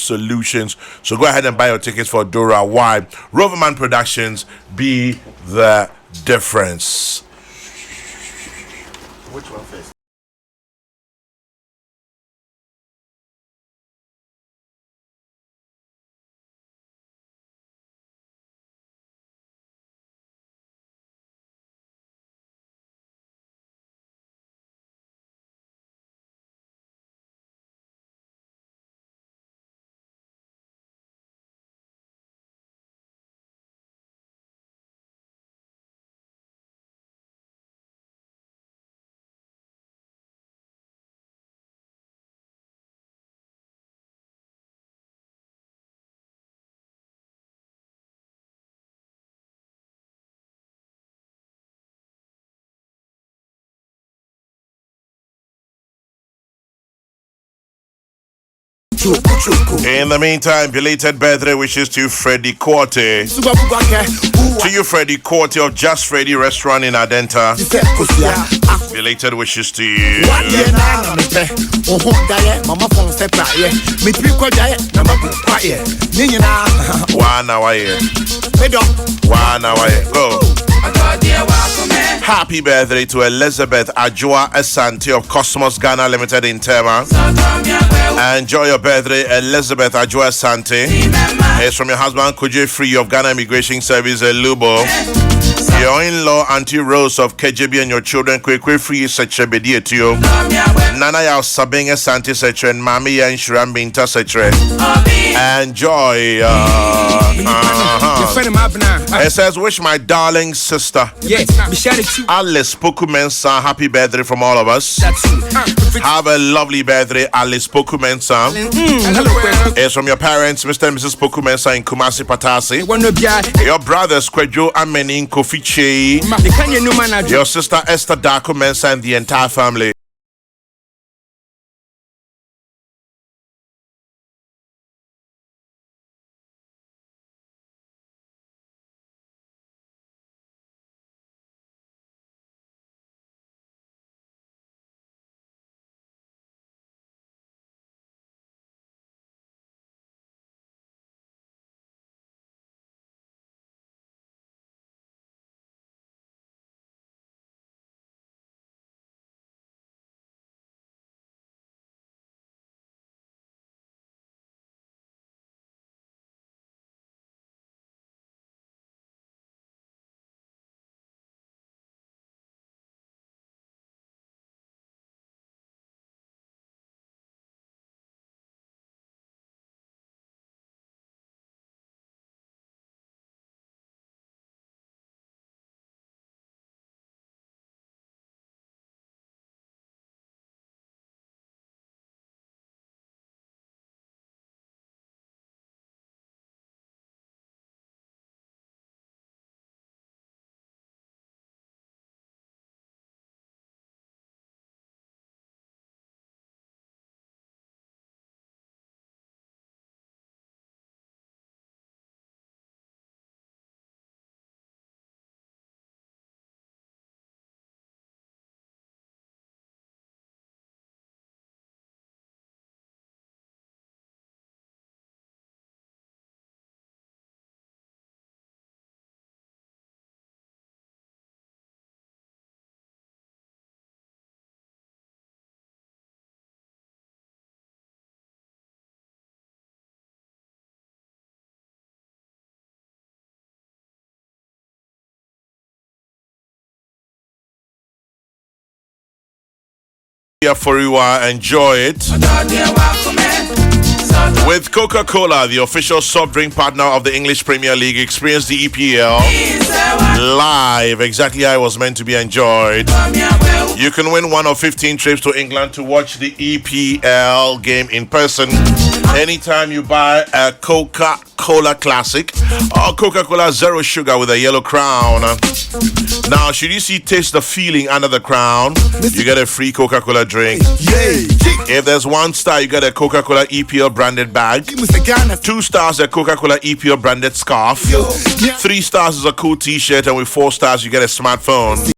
solutions. So go ahead and buy your tickets for Dora. Why? Roverman Productions, be the difference. Which one first? In the meantime, belated birthday wishes to Freddie Corte. To you, Freddie Corte of Just Freddy Restaurant in Adenta. Belated wishes to you. One hour here. Go. Happy birthday to Elizabeth Ajua Asante of Cosmos Ghana Limited in Tema. Enjoy your birthday, Elizabeth Ajua Asante. It's from your husband Kuje Free of Ghana Immigration Service, Lubo. Your in-law Auntie Rose of KJB and your children Kwekwe Free Setre Bedie Tio. Nana Yao Sabing Asante Setre and Mami and Shiram Binta Setre. Enjoy. It says, wish my darling sister Alice Pokumensa happy birthday from all of us. Have a lovely birthday, Alice Pokumensa. It's from your parents, Mr. and Mrs. Pokumensa in Kumasi Patasi. Your brothers Kwejo Ameni in Kofiche. Your sister Esther Dako Mensa and the entire family. For you, enjoy it with Coca-Cola, the official soft drink partner of the English Premier League. Experience the EPL live, exactly how it was meant to be enjoyed. You can win one of 15 trips to England to watch the EPL game in person anytime you buy a Coca-Cola Classic or Coca-Cola Zero Sugar with a yellow crown. Now, should you taste the feeling under the crown, you get a free Coca-Cola drink. If there's 1 star, you get a Coca-Cola EPL branded bag. 2 stars, a Coca-Cola EPL branded scarf. 3 stars is a cool t-shirt, and with 4 stars, you get a smartphone.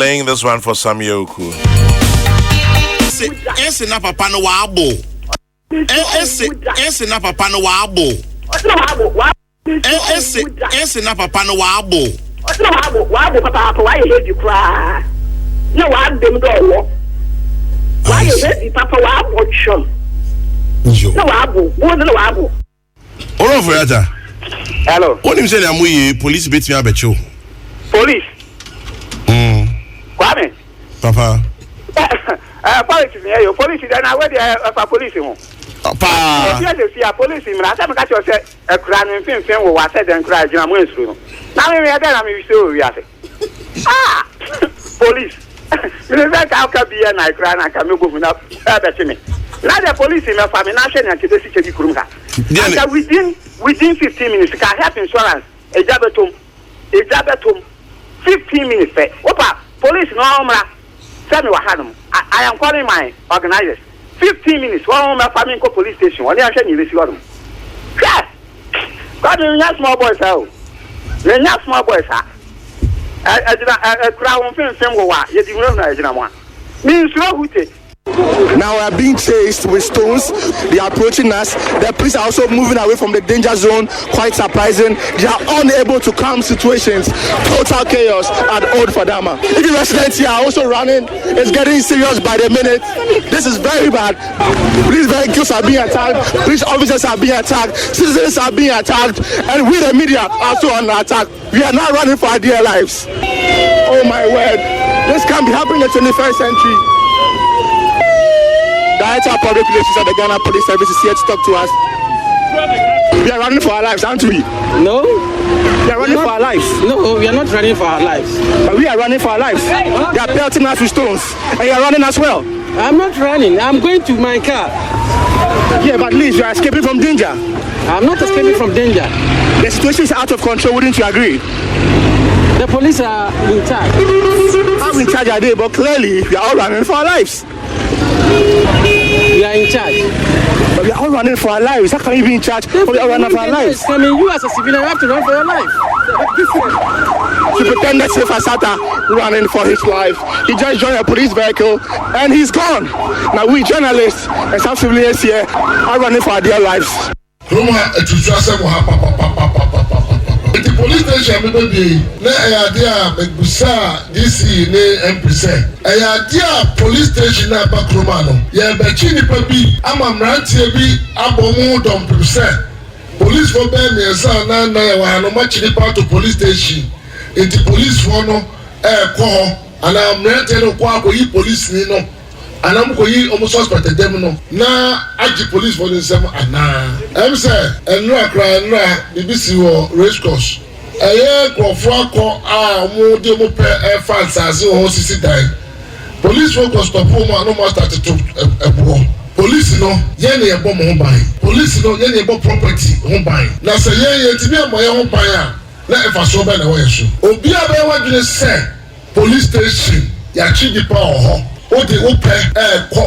playing this one for Sammy Oku. Ese na papa no wabo. Ese na papa no wabo. Ese na papa no wabo. Wabo papa why you heavy cry? No wabo dem do. Why you heavy papa wabo chum? No wabo, no wabo. Oro for yata. Hello. What him say amuye police beat me abecho. Police. Kwame. Papa. Police me yo. Police then I where the police ho. Papa. If you see police me na say me catch you say e kura no mfimfin wo wa say den kura gina mo ensuru no. Na me dey na me say o wi ase. Police. Me say ka bi na kura na ka me go na be che me. Na the police me fa me na hwe na kede si chebi kurum ka. And within 15 minutes ka help insurance ejabetum 15 minutes opa police no amra send me wahanum I am calling my organizers 15 minutes one me fa me ko police station oni ahwe ni lesi odum yes God you small boys how you small boys ha kura won fin wo wa ye di wura na ejina mo a me nsuro hute. Now we are being chased with stones. They are approaching us. The police are also moving away from the danger zone. Quite surprising. They are unable to calm situations. Total chaos at Old Fadama. Even residents here are also running. It's getting serious by the minute. This is very bad. Police vehicles are being attacked. Police officers are being attacked. Citizens are being attacked. And we, the media, are also under attack. We are not running for our dear lives. Oh my word. This can't be happening in the 21st century. Director of Public Relations at the Ghana Police Service is here to talk to us. We are running for our lives, aren't we? No. We are running for our lives. No, we are not running for our lives. But we are running for our lives. They are pelting us with stones. And you are running as well. I'm not running. I'm going to my car. Yeah, but at least you are escaping from danger. I'm not escaping from danger. The situation is out of control, wouldn't you agree? The police are in charge. I'm in charge of it, but clearly we are all running for our lives. We are in charge. But we are all running for our lives. How can you be in charge when we are running for our lives? I mean, you as a civilian have to run for your life. Superintendent Sefa Sata running for his life. He just joined a police vehicle and he's gone. Now we journalists and some civilians here are running for our dear lives. The police station baby na ayadia megusa DC ne MPC ayadia police station na bakroma no ye be chi nipa bi amamrantie bi abomu dom percent police for be me sa na ya wa no ma chi nipa to police station the police for no ko ho ana amrantie no kwa ko yi police ni no anam ko yi almost suspected them no na agi police for them ana em say enu akra BBC wo race course krofo akọ a mo de mo pe fans as ho sisi dan police for go stop mo no mo start to ebo police no ye na ebo mo ban police no ye na ebo property ho ban na say ye ti bi amoye ho ban a na efa so be na wo yeso obi abe wadwene say police station ya chi di pa ho o de o pe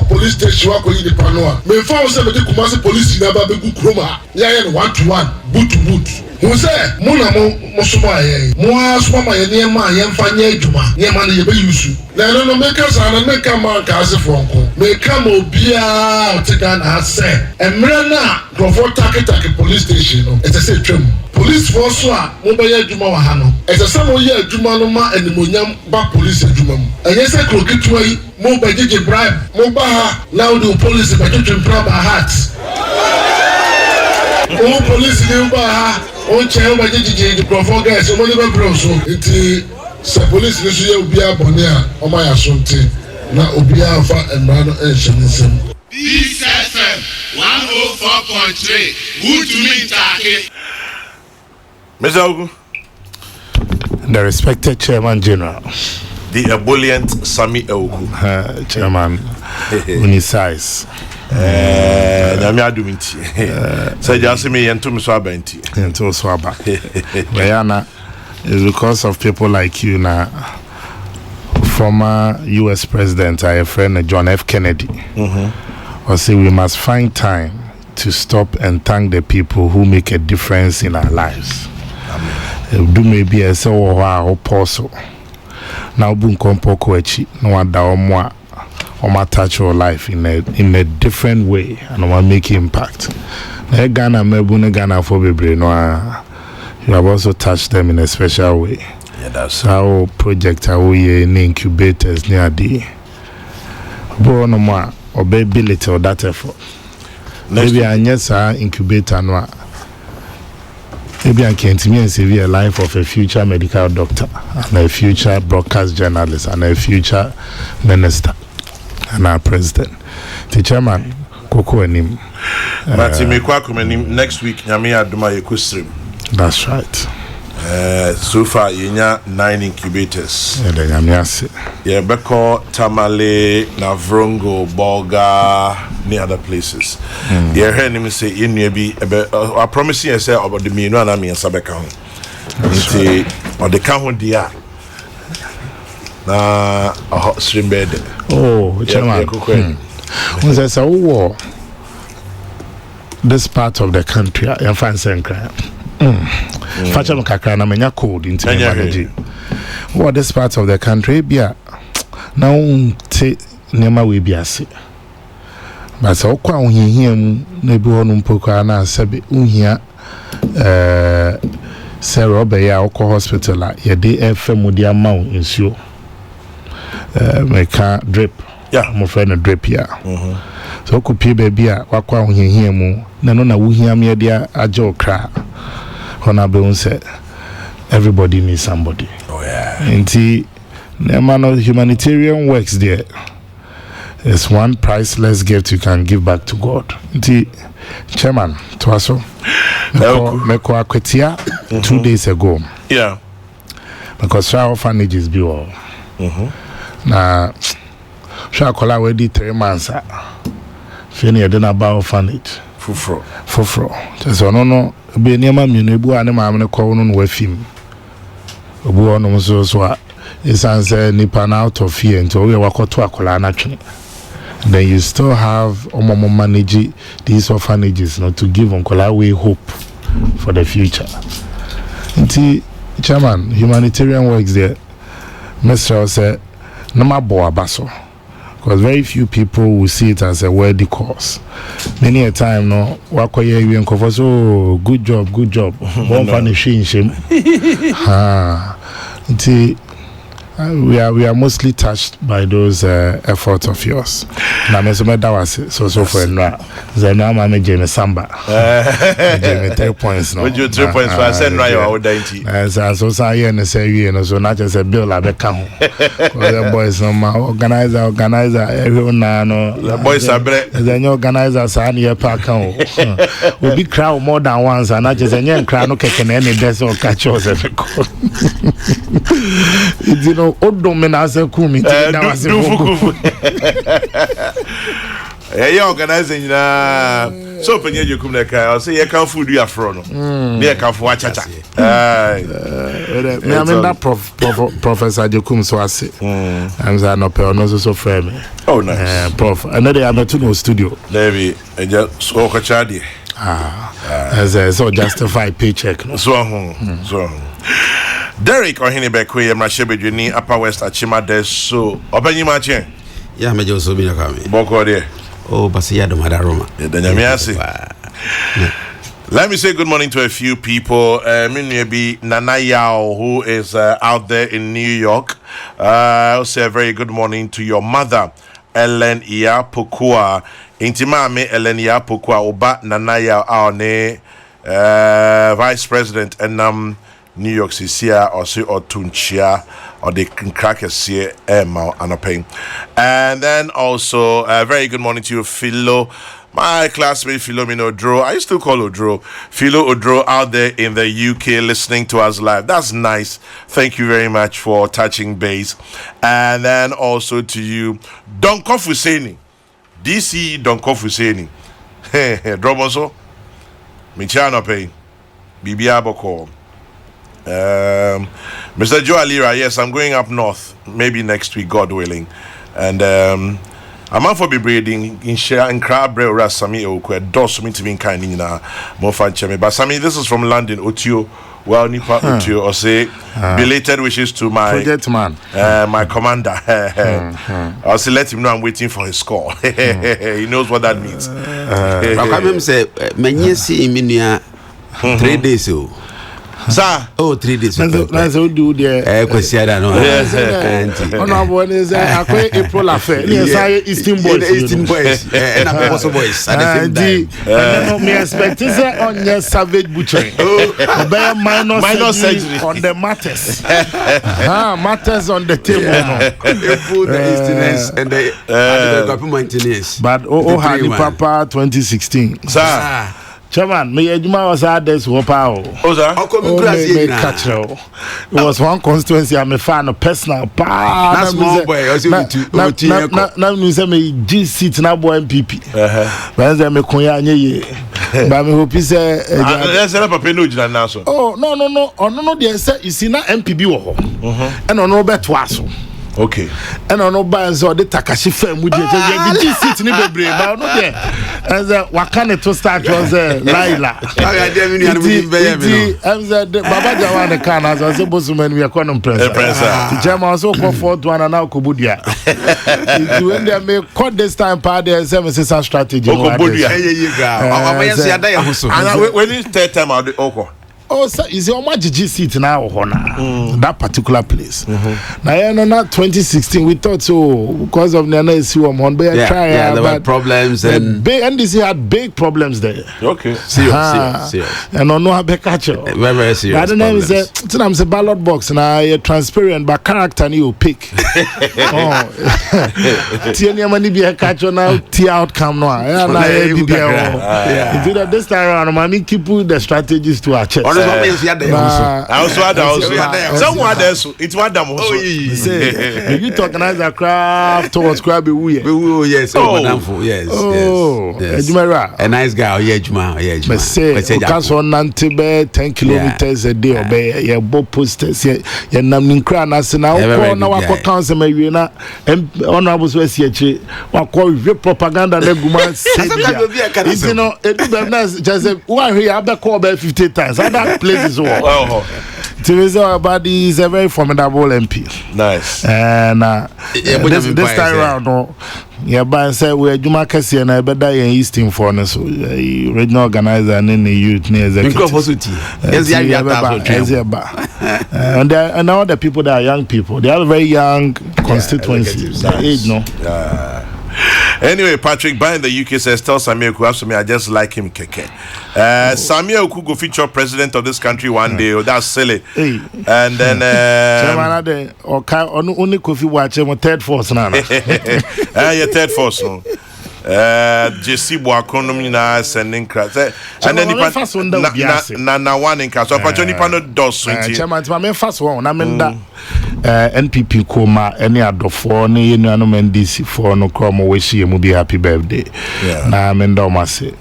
police station wa ko yi di pa no a me fa o say me de Kumasi police na ba be gu kroma ya ye 1-to-1 boot to boot who say muna mo suma ye mo asuma ma ye ne ma ye mfa nya adwuma ye ma ne ye be yusu na no make us na make man ka ase fonko me come obia o te Ghana say emre na Crawford take police station no it say twam police force a mo be ye adwuma wa ha no it say mo ye adwuma no ma animonyam ba police adwuma mu enye say Kokrokoo yi mo be gege bribe mo ba ha now the police be twetwe bribe heart o police ni ba ha on chair ba gege the Crawford guys o mo ni be bro so it se police ni so ye obi abone a o ma ya so nte na obi afa emra no enshenisem BSFM 104.3 who to me take Mr. Ogu, the respected Chairman General, the ebullient Sammy Ogu, Chairman Unauthorized. I'm not doing it. So just me and Tom Swabenti. And to Swaba. Bayana is because of people like you now. Former US President, our friend John F. Kennedy, or say we must find time to stop and thank the people who make a difference in our lives. Do maybe a so or possible. Now boom kompoko echi no wada oma touch your life in a different way and oma make impact. Na Ghana mebu ne Ghana for bebre no you have also touched them in a special way. Yeah, that's how project how we in incubators near the bo no more ability or that effort. Maybe I yes incubator no maybe I can save a life of a future medical doctor and a future broadcast journalist and a future minister and our president. The chairman Koko enim. Next week nyame aduma yekusrim. That's right. So far yenya 9 incubators. Yeah, Beko, Tamale, Navrongo, Bolga, many other places. Yeah, heard him say in maybe I promise you say about the minu and I mean Sabeka. Or the count dia. Na a hot stream bed. Oh, chairman. Was there a war? This part of the country, I find saying crime. Facha mkakra na menya cold into the what this part of the country bia now te nema we biase but so kwa unhihia mu na bi honum poka na sebe unhia se robe ya okọ hospital a ye de FM di amount nsuo meka drip mo friend drip ya so ko pie baby a wakwa unhihia mu na no na wuhia me dia ajo kra honorable said everybody needs somebody. Oh yeah. And the man of humanitarian works there is one priceless gift you can give back to God. The chairman Twaso Meko Akwetia 2 days ago. Yeah. Because our orphanages be all. Na Shakola we did 3 months. Fini didn't about orphanage. Fufro. Just no. Be near my munebu and mamma call on wefim. Obu on so is answer nipan out of fear until we walk to a colana. Then you still have Omomo manage these orphanages not to give Uncle way hope for the future. Chairman, humanitarian works there. Mr. said, no more boa basso. Because very few people will see it as a worthy cause. Many a time, no, wakoye you and so good job. One punishing shame. We are mostly touched by those efforts of yours. Na mesome that was so for now. Zena mama Jamie Samba. Jamie 3 points no. With you 3 points for send right your 90. So say and say we no so not just a bill la beka ho. The boys no ma organizer everyone no. The boys are bre. The organizer say na pa kan ho. We be crowd more than once and not just any crowd no keke na any desk or catch us every call. You know Odomenase Kumi. Yeah, organizing so when you come there, I'll say you can't food you are from. They can't for cha. I mean that Professor Jokum so I say. I'm saying no pay no so friend. Oh nice. Prof. Another I'm to no studio. Maybe just so kachadi. As so justify paycheck. So Derek or Hinebekwe, Mashebeduni, Upper West Achima Des, so open you much. Yeah, Major Sobina coming. Boko there. Oh, Basiado Madaroma. Let me say good morning to a few people. Maybe Nana Yao, who is out there in New York. I'll say a very good morning to your mother, Ellen Iapokua. Intimame Ellen Iapokua, Oba Nana Yao, our Vice President, and New York City or say or Tunchia or the crackers here and then also a very good morning to you, Philo, my classmate Philomeno Odro. I used to call Odro. Philo Odro out there in the UK listening to us live. That's nice. Thank you very much for touching base. And then also to you, Donko Fuseni. DC Donko Fuseni. Dromoso. Michano pay. Bibia Boko. Mr. Joe Alira, yes, I'm going up north, maybe next week, God willing, and A man for be breeding in share and crab bread or Sami or dos me to be kind in more fun chemi. But Sami, this is from London, Otio. Well, Nipa Otio or say belated wishes to my project man, my commander. I'll say let him know I'm waiting for his call. He knows what that means. I say, many see me 3 days ago. Sir, 3 days. That's all do there. Kwesiada no. Honorable is April affair. Yes, I Eastern boys. And I'm also boys. And me expect is on your savage butchery. Bear minor surgery on the matters. Matters on the table. The Easterners and the government. But Hani Papa 2016. Sir. Chairman, me Ejuma was at this wopao. It was one constituency. I'm a fan of personal. That's small boy. Now you say me G seat now boy MPP. But then me konya nye. But me hope say. Oh no. Oh no. They say you see now MPB wo. And on no bet waso. Okay. And on no buy so the Takashi firm with you seat ni bebre ba no there. As wakane to start was Laila. I'm said Baba Jawan can as I say bosumen we are calling press. Jama also go for to and now Kobudia. When they make cut this time part there seven strategy. Kobudia. And when is third time out the Oko? Oh, sir, is your G seat now, that particular place. Now, not 2016, we thought so because of Nana Siwam, but there were problems and NDC had big problems there. Okay, serious. And on no Bekacho. Very serious. I don't know, it's a ballot box now, you're transparent, but character you pick. Tiania money be a catcher now, T outcome now. This time around, I keep the strategies to our chest. Someone else, it's what them also. You talk as a craft towards crabby. Yes, yes. A nice guy, But say, Castle Nantibe, 10 kilometers a day, obey your boat posters, your naming crown as now, our council, Marina, and honorable Swessiachi, or call your propaganda, Leguman, you know, just why we have the call by 50 times. That place is all. Teresa Abadi is a very formidable MP. Nice. And this time around, but say we're Juma Cassie and I better in Eastern Foreign, so regional organizer and in the youth near and all the people that are young people, they are very young constituencies. The age, no. Anyway, Patrick By in the UK says, tell Samuel Kuasumi, I just like him keke. Samuel could go feature president of this country one day. That's silly. And then only Kofi watch him third force now. Your third force. JC Boakonomi na sending crash. And then na one in crash. So opportunity panel does. Chairman, my first one. I mean that NPP Koma any adofo ne yenu anu NDC for no kromo we shi mu be happy birthday. Na I mean that say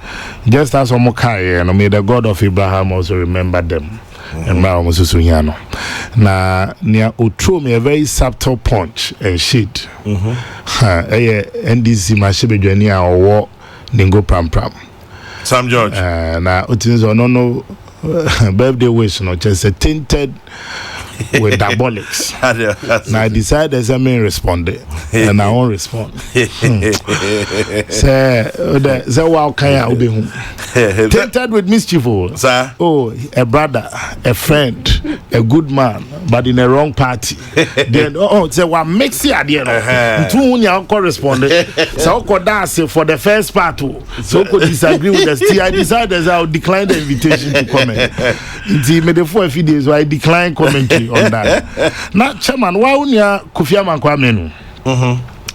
just as omo kai no may the God of Abraham also remember them. And my almost sunyano. Na near Utro me a very subtle punch and shit. NDC Mashebe Jania or war Ningo Pram. Sam George. Na Utins or no birthday wish, no just a tinted with diabolics. Now I decided as I may respond and I won't respond. Say wow can be tinted with mischief, sir. Oh, a brother, a friend, a good man, but in a wrong party. Then say what makes it at the end. Two young correspondent. So could dance for the first part. So could disagree with us. I decided I'll decline the invitation to comment. It made for a few days why I declined commentary on that. Now, Chairman, why wouldn't you Kofi Amankwa menu?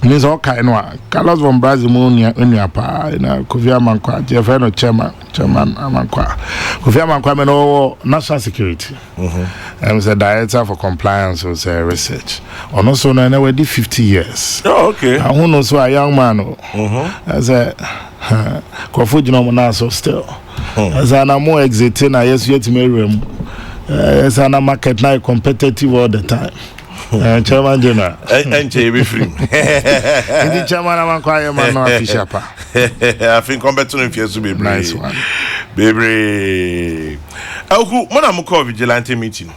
Means all kind of Carlos von Brazil in your pa, Kofi Amankwa, Jeffrey Chairman Amankwa. Kofi Amankwa menu national security. I'm the director for compliance with research. And also, I know we did 50 years. Oh, okay. And who knows who a young man? I said, Kofi Jinomonaso still. As I'm more exiting, I yes, yet me room. As I'm market now competitive all the time. Chairman General. And be free. The chairman of Inquiry man no official pa. I think come back to him to be Nice one. Baby. Who am call vigilante meeting?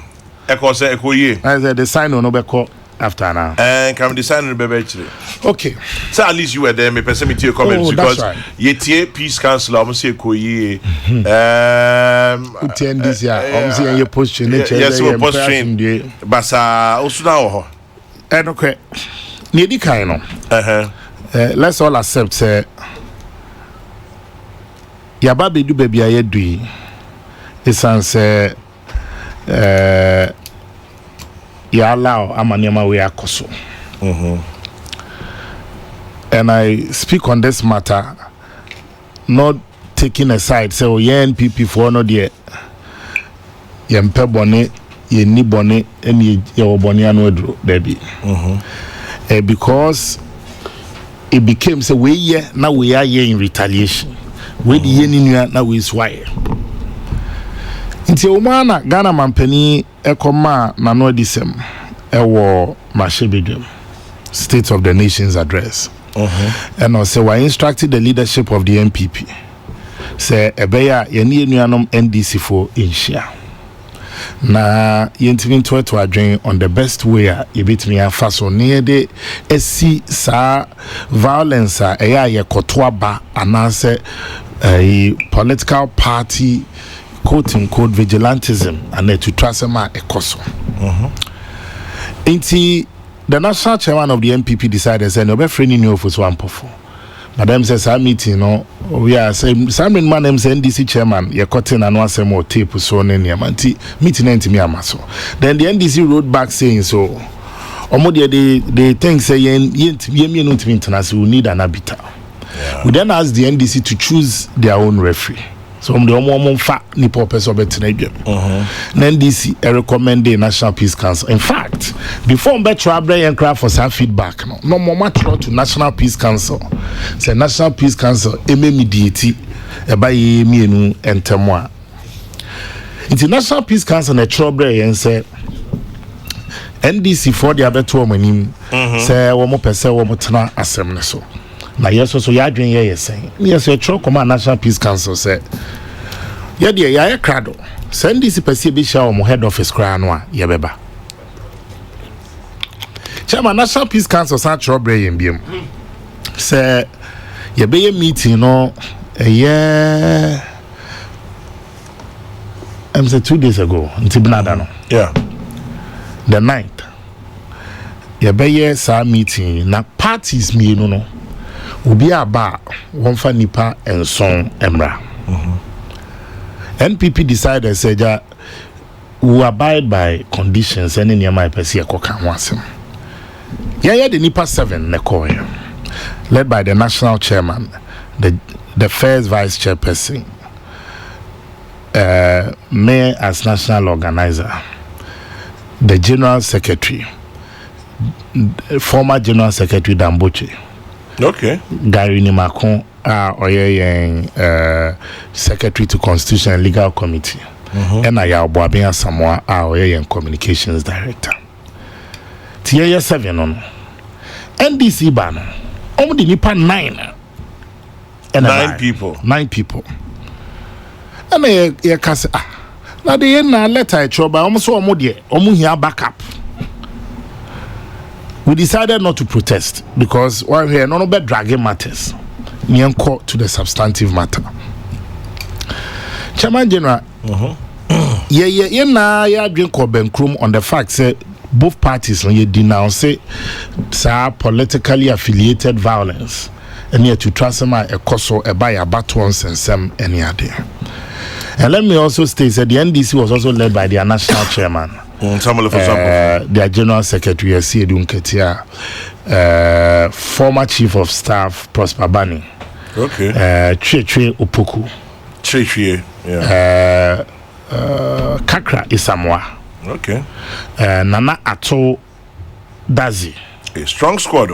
Eko say eko ye. I said the sign no be call after now. And come the sign be actually. Okay. So at least you were there. Me person me your comments because right. Ye peace council. I'm say eko ye. Uti this year. Say your position. Yes, we position. Basa osuna ho. Okay. Nedi kai no. Let's all accept say yaba bedu baby aye dui. Esan say ya allow amaniama we akoso. And I speak on this matter not taking a side say oh yeah NPP for no there yempe bone ye ni bone and ye bone anu edro baby. Because it became say we ye now we are here in retaliation. We the ye ni now we is why. Nti umana Ghana mampani ekoma na no disem ewo mashebedwem State of the Nation's address. And also we instructed the leadership of the MPP say ebeya ye ni enuanom NDC for inshia na yentimi to adwen on the best way ye betimi afa so ne de esi sa violence eya ye kotoa ba anase a political party quote unquote vigilantism and to trasema ekoso. Inti the national chairman of the MPP decided say no be friendly new for so ampofo. Madam says our meeting no we are saying Simon man say NDC chairman ye cutting and asem or tape so ne niamanti meeting ntimi amaso. Then the NDC wrote back saying so omo they think say ye no ntimi international we need an arbiter. We then asked the NDC to choose their own referee. So the omo fa ni purpose betenedwem. NDC recommend the National Peace Council. In fact, before mbe travel and cry for some feedback no more to National Peace Council. Say National Peace Council mediate eba ye mienu entemwa. International Peace Council na trouble and say NDC for the abeto manim say wo mo pese wo mo tena asem ne so. Na yes so ya adwen ye say yes e tro come National Peace Council say ye de ya krado send this person be share mo head office kra no a ye beba Chairman National Peace Council san trouble ye mbiem say ye be ye meeting no I'm say 2 days ago ntibnada no the 9th ye be ye sa meeting na parties mienu no Ubi aba wonfa nipa enson emra. NPP decided say that we abide by conditions and any my person ekoka ho asem. Yeah, the nipa 7 nekoye. Led by the national chairman, the first vice chairperson, mayor as national organizer, the general secretary, former general secretary Damboche. Okay. Gary Nimakon secretary to Constitution and Legal Committee. And I Boabia Samoa and communications director. Tia 7 on NDC ban. Only nipa 9. And 9 people. 9 people. And I cast now the end letter trouble almost almost here backup. We decided not to protest because while here none about dragging matters. Nyanko to the substantive matter. Chairman General, yeah, drink or Benkrum on the fact that both parties when you denounce it, politically affiliated violence, and yet to transform a coso a buy a batons and some any other. And let me also state that the NDC was also led by their national chairman. Their general secretary, Siedu Nketia, former chief of staff, Prosper Bani. Okay. Cheche Opoku. Cheche, yeah. Kakra Isamwa. Okay. Nana Ato Dazi. A strong squad.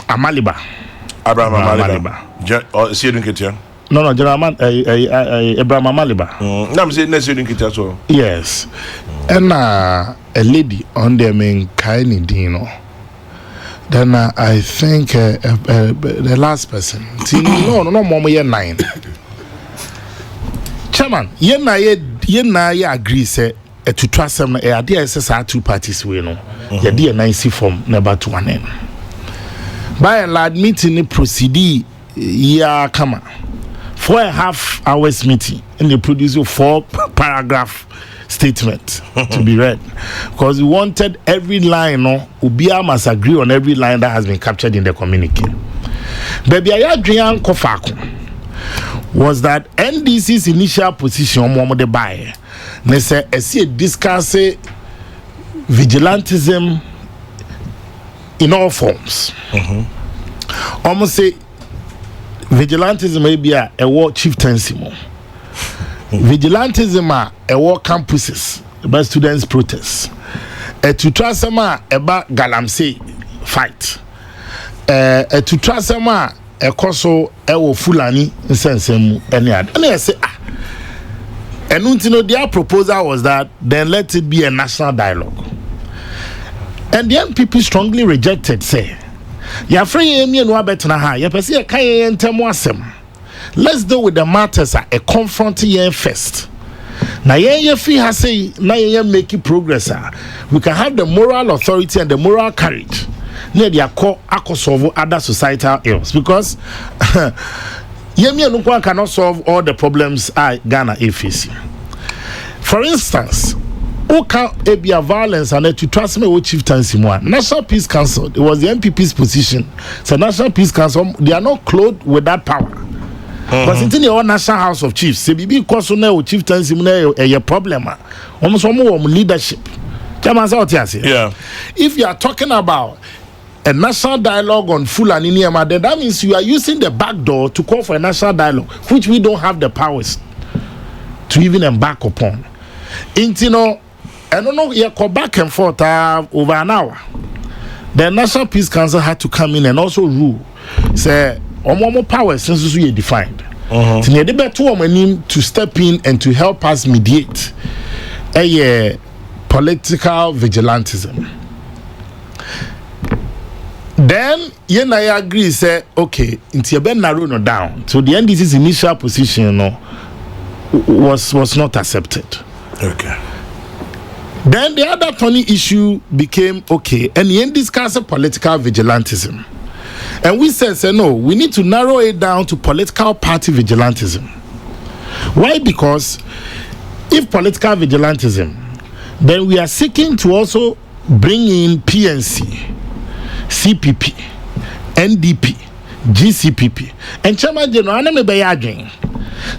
Amaliba. Abraham Amaliba. Siedu Nketia. No, General Abraham Amaliba. I'm saying Siedu Nketia so. Yes. and a lady on the main kind dino. Then I think the last person. No, more year 9. Chairman, ye agree say to trust them. Idea is 2 parties we know. Your dear nice from never to an end. By and large meeting proceed. Yeah, come on. 4.5 hours meeting, and they produce a 4-paragraph statement to be read, because we wanted every line. No, Ubia must agree on every line that has been captured in the communique. Baby, Adrian Kofako was that NDC's initial position on the buy. They say, I see discuss vigilantism in all forms. Almost say vigilantism may be a war chieftaincy. Vigilantism a war campuses about students protests. To trasama about galamsey fight. To trasama a koso ewo fulani insensemu any ad. And I say and their proposal was that then let it be a national dialogue. And the MPP strongly rejected, say, ya free me no betna ha, ya pese ya kai ntemu asem. Let's deal with the matters a confronting yen first. Na yen free ha say na yen make progress. We can have the moral authority and the moral courage. Near the solve other societal ills, because Yemi Nukwan cannot solve all the problems Ghana is facing. For instance, Ebia violence and to trust me with chieftaincy more. National Peace Council, it was the MPP's position. So National Peace Council, they are not clothed with that power. But in the National House of Chiefs, say bibi kwaso na o chieftaincy mu na a problem. Almost one leadership. Yeah. If you are talking about a national dialogue on Fulani Niema, then that means you are using the back door to call for a national dialogue, which we don't have the powers to even embark upon. Intino, I don't know, you go back and forth over an hour. The National Peace Council had to come in and also rule. Say, more powers since we are defined. To step in and to help us mediate a political vigilantism. Then I agree, say, okay, into Ben narrow no down. So the NDC's initial position was not accepted. Okay. Then the other funny issue became okay, and the end discussed political vigilantism. And we said, no, we need to narrow it down to political party vigilantism. Why? Because if political vigilantism, then we are seeking to also bring in PNC, CPP, NDP, GCPP, and Chairman General Aname Bayadrin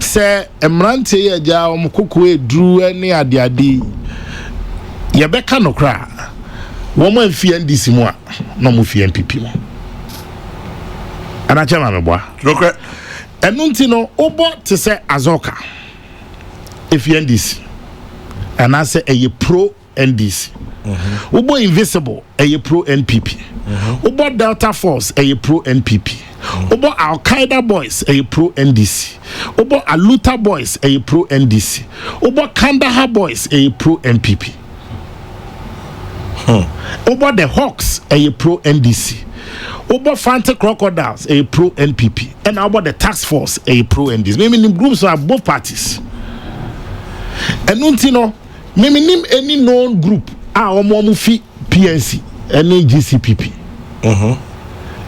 say Emrante Yaja Omukukwe drew any adiadi Yabeka no cra. Woman fi NDC mo no mu fi NPP mo. Ana Chairman Meboa. Okay. Enunti no obo te say Azoka. If NDC. And I say a pro NDC. Ubo Invisible, a pro NPP. Ubo Delta Force, a pro NPP. Ubo Al Qaeda Boys, a pro NDC. Ubo Aluta Boys, a pro NDC. Ubo Kandahar Boys, a pro NPP. Ubo the Hawks, a pro NDC. Ubo Fanta Crocodiles, a pro NPP. And about the Task Force, a pro NDC. Maybe the groups are both parties. And Untino, maybe name any known group. Omomufi PNC, any GCPP.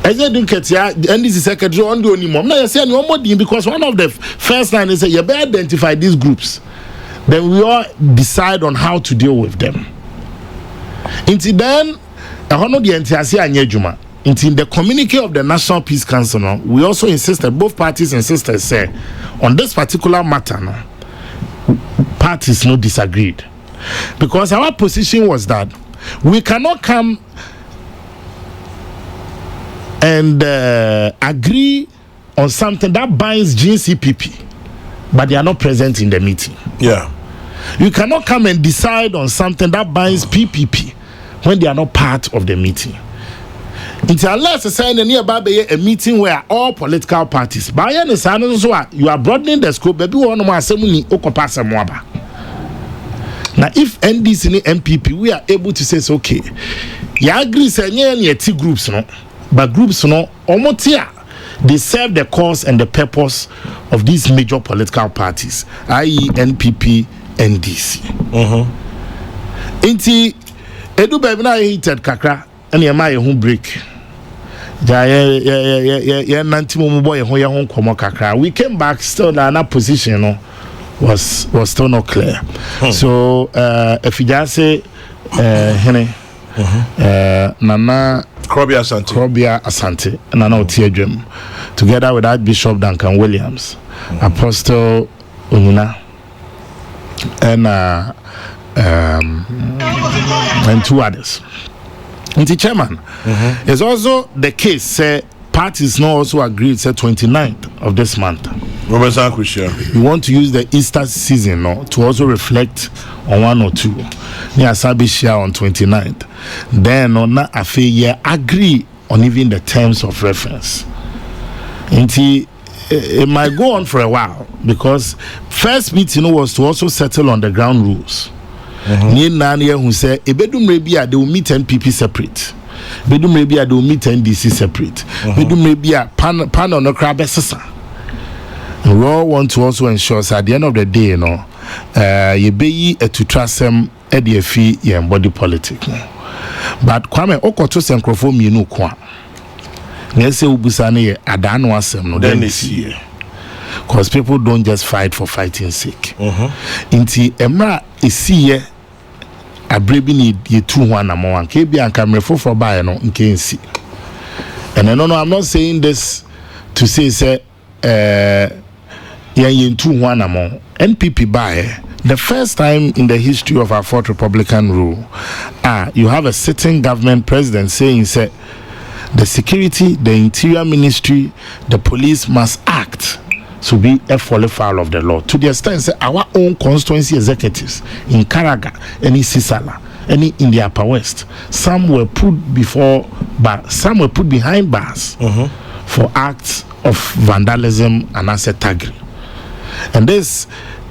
As I don't get here, and this is secretary on the only mom. Now you say no more because one of the first line is say you better identify these groups. Then we all decide on how to deal with them. Until then, I know the entire Juma. Until the communique of the National Peace Council, we also insisted, both parties insisted, say, on this particular matter, parties no disagreed. Because our position was that we cannot come and agree on something that binds GCPP, but they are not present in the meeting. Yeah. You cannot come and decide on something that binds PPP when they are not part of the meeting. Unless a meeting where all political parties, you are broadening the scope, baby, one more assembly, Now, if NDC and MPP, we are able to say, okay, you agree, say, yeah, T groups, no, but groups, no, omotia, they serve the cause and the purpose of these major political parties, i.e., NPP, NDC. Inti, edu baby na heated kakra, and your my home break. We came back still in that position, no, was still not clear. So if you just say Nana Krobia Asante Nana Otiedwem, together with Archbishop Duncan Williams, Apostle Ununa, and two others. And the chairman, it's also the case, say, parties now also agreed, say, 29th of this month. We want to use the Easter season now to also reflect on 1 or 2. Near Sabishia on 29th. Then on that affair, agree on even the terms of reference. And it might go on for a while because first meeting was to also settle on the ground rules. Who say Bedum Rebia they will meet NPP separate. Bedum Rebia they will meet NDC separate. Bedum Rebia pan on the crab sesa. We all want to also ensure that at the end of the day, you know, you be to trust them at the fee and body politics. But Kwame Okoto Senkrofo mienu kwa. Nese ubusane adano asem no then this year. Because people don't just fight for fighting's sake. Inti emra isiye abrebi ni ye 2-1 na mo anke bia anka mrefo for buy no nke nsi. And no I'm not saying this to say ye 2-1 na mo NPP buy the first time in the history of our fourth republican rule you have a sitting government president saying say the security, the interior ministry, the police must act to be a foul of the law. To the extent that our own constituency executives in Karaga, any Sisala, any in the Upper West, some were put before, but some were put behind bars for acts of vandalism and asset tagging. And this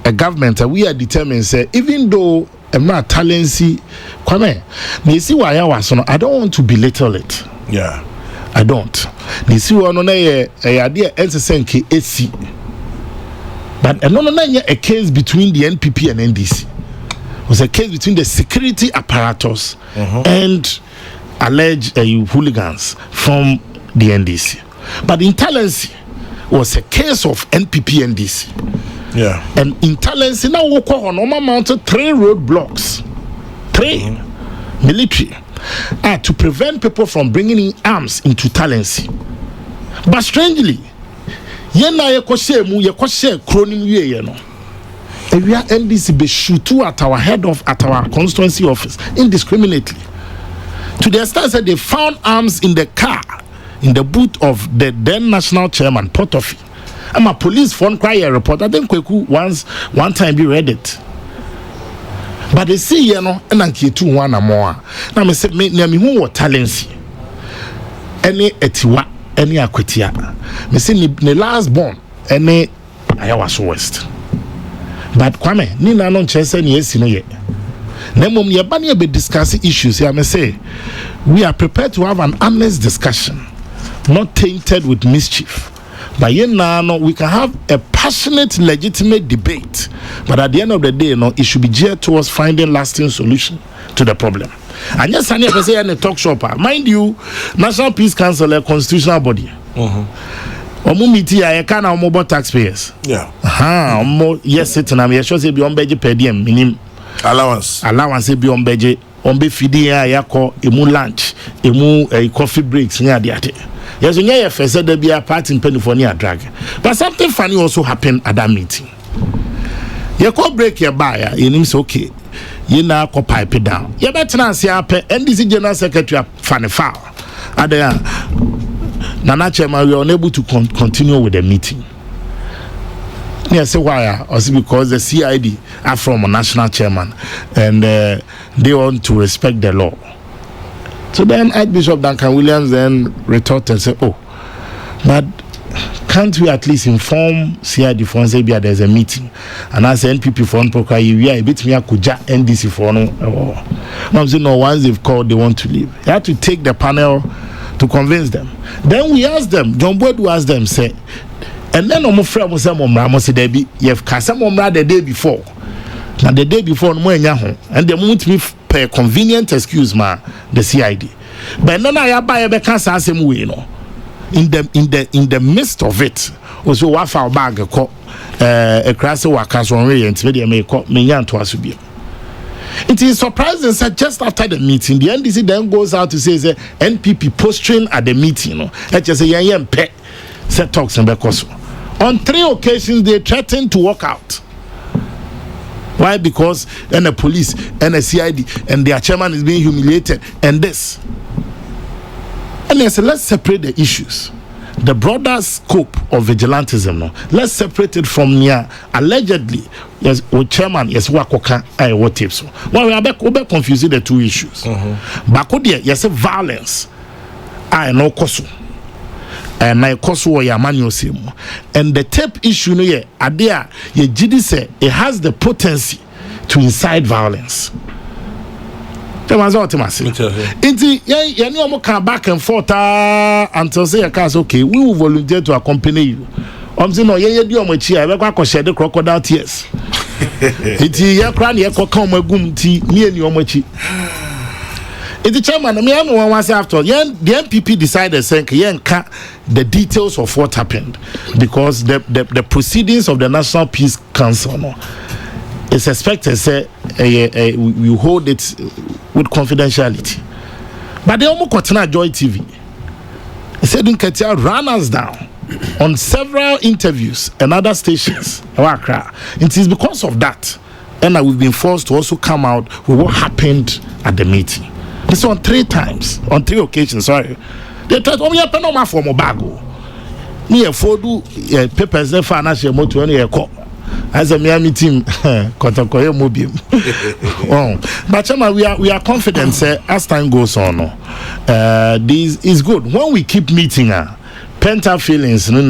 a government we are determined say even though I'm not talency, Kwame, you see why I don't want to belittle it. Yeah, I don't. You see one on a idea SSNK AC. But a case between the NPP and NDC. It was a case between the security apparatus and alleged hooligans from the NDC. But intelligence was a case of NPP NDC. Yeah. And intelligence now we call on mounted 3 roadblocks. 3 military. To prevent people from bringing in arms into Talensi. But strangely, yena ye koshe kronim ye no. We are NDC be shoot at our at our constituency office indiscriminately. To the extent that they found arms in the car, in the boot of the then national chairman Potofi. I'm a police phone cry a report. I think Kweku one time be read it. But they see, you know, and I 2-1 or more. Now, I say, me who were talents, any etiwa, any aquatia. Me say, the last born, any Ayawas West. But Kwame, Nina non chesa ni yes, no yet. Nemum Yabani be discussing issues. I may say, we are prepared to have an honest discussion, not tainted with mischief. But now we can have a passionate, legitimate debate. But at the end of the day, it should be geared towards finding lasting solution to the problem. And yes, I never say in a talk shop. Mind you, National Peace Council, a constitutional body. Omumiti, I can't mobile taxpayers. Yeah. Yes, sitting. I'm sure say be on budget per diem minimum allowance be on budget. On be feeding yako emu lunch, emu coffee breaks near the ate. Yes, when you first said there be a part in Pennsylvania drag. But something funny also happened at that meeting. You could break your buyer, you know, okay. You now could pipe it down. You better not see up and this is General Secretary Fanny Fowl. At the Nana Chairman, we are unable to continue with the meeting. Yes, why? Also because the CID are from a national chairman and they want to respect the law. So then Archbishop Duncan Williams then retorted and said, oh, but can't we at least inform CID for say there's a meeting and as NPP for unpoka we are a bit me akuja NDC for no no once they've called they want to leave. You have to take the panel to convince them. Then we ask them, John Boyd asked them, say, and then I'm afraid I say Debbie, you've cast some the day before. Now the day before and they won't me per convenient excuse the CID. But then I buy a cancer same way, you know. In the midst of it, also wafa bag a crass workers on and media may call me yan to us to be. It is surprising that just after the meeting, the NDC then goes out to say NPP posturing at the meeting, you know. Let's just say yeah, pet set talks and because on 3 occasions they threatened to walk out. Why? Because and the police and the CID and their chairman is being humiliated and this. And they said, let's separate the issues. The broader scope of vigilantism, no, let's separate it from near allegedly. Yes, with chairman, yes, what tips. Well, we are confusing the two issues. Bakodia, yes, violence. I know koso. And I koso ya manual sim. And the tape issue, no, yeah, adia, ye jidi say it has the potency to incite violence. There was ultimacy. You come back and forth until say okay, we will volunteer to accompany you. Saying no, do share the crocodile tears. It's your cranny, come it's the chairman. I know one was after the MPP decided saying the details of what happened because the proceedings of the National Peace Council. No, it's expected say we hold it with confidentiality, but they almost continue Joy TV. He said Nketia ran us down on several interviews and other stations. It is because of that, and we've been forced to also come out with what happened at the meeting. This on 3 occasions. Sorry, they tried to me penoma for Mobago. Me a photo papers there financial motor any a call. As a Miami team, Kokrokoo mobile. But we are confident. As time goes on, this is good. When we keep meeting, pent-up feelings. We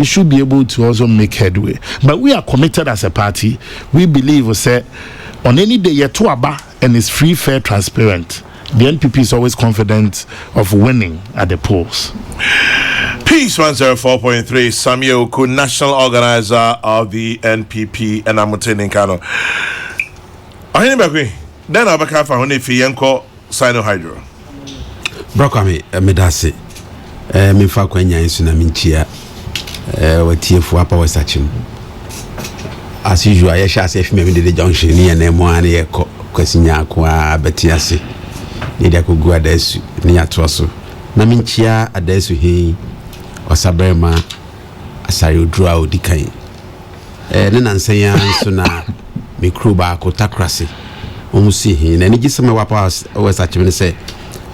should be able to also make headway. But we are committed as a party. We believe on any day yet to aba and it's free, fair, transparent. The NPP is always confident of winning at the polls. Peace 104.3, Samuel Ku, national organizer of the NPP, and I'm attending Kano. I hear then I'll back for only Fianco Sinohydro. Brokami, Medasi, Mifa Quenya in Sunaminchia, with TF Wapa was touching. As usual, I shall say, maybe the junction near Nemoani, Quasinia, Betiasi, Nidia Kugua Desu, near Trosso. Naminchia, Adesu he. Osabrema asari odra odikan ne nansan ya nso na me crew ba ko takrase omusi hin na ni giseme wapa wasachime ne se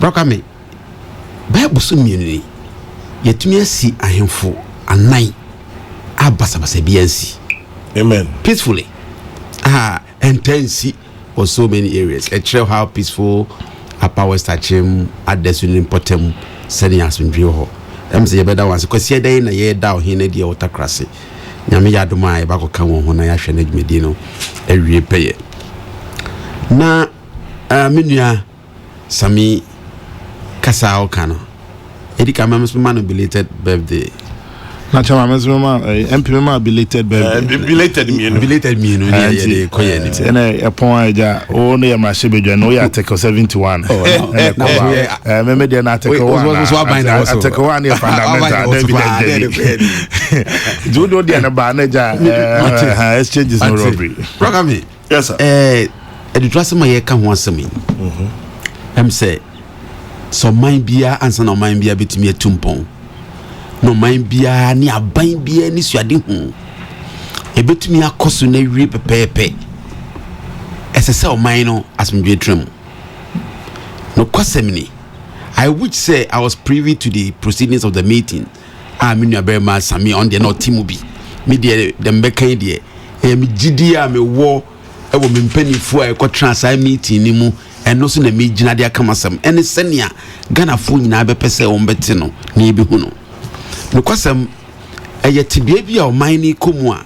broka me ba busu mieni yetumi asi ahemfo anan abasabasa biansi amen peacefully intense for so many areas a trail how peaceful a power stachim at the sunin potem sending us in view say better ones because ye day na ye down here na dia watercrassy nyame yadoma e ba ko kan won ho na ya hwe na dwumedi no awie peye na menua sami kasa o kano edika mamsuma no belated birthday na chama mamsuma MP ma belated birthday belated me no ye koye ni ene epon aja o no ye ma shebedwa no ya take 71 me dia na take 1 take 1 ye fundamental judo dia na ba na ja exchanges no robbery program yes sir edutwase ma ye ka ho asemi say so mind bia ansa no mind bia betumi atumpon no mind bia ni aban bia ni suade hu ebetumi akoso na wie pepepe esese o mind no asmdwe tram no kwasemni I would say I was privy to the proceedings of the meeting. Me nua berma sami on the not timu bi me de dem bekan de me gidi a me wo e wo me mpanifo e ko transfer meeting ni mu and no so na me gina dia kama sam ene senia Ghana fo nyina be pese o mbete no na ebi hu no no kwasam eye tibia bia o man ni komu a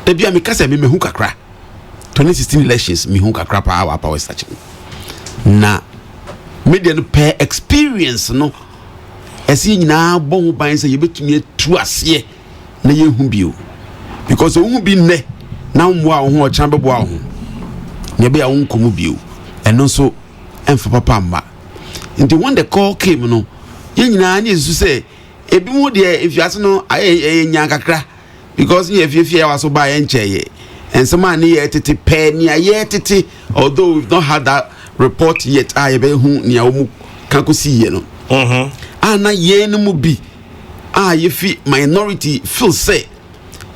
da bia me kasa me mehu kakra 2016 elections me hu kakra pa wa pa West Achim na media no per experience no esi nyina bo ho ban se ye betumi atu ase na ye hu bio because o hu bi ne na mwa ho o chan bebo ho ne be a won komu bio eno so emfa papa mma nti when the call came no ye nyina na esu say ebi mu de if you ask no nya kakra because ye fie wa so ba ye ncheye ensema na ye tete pe ni ye tete although we've not had that report yet I be hu ni a mu kankosi ye no ana ye no mu bi ye fi minority feel say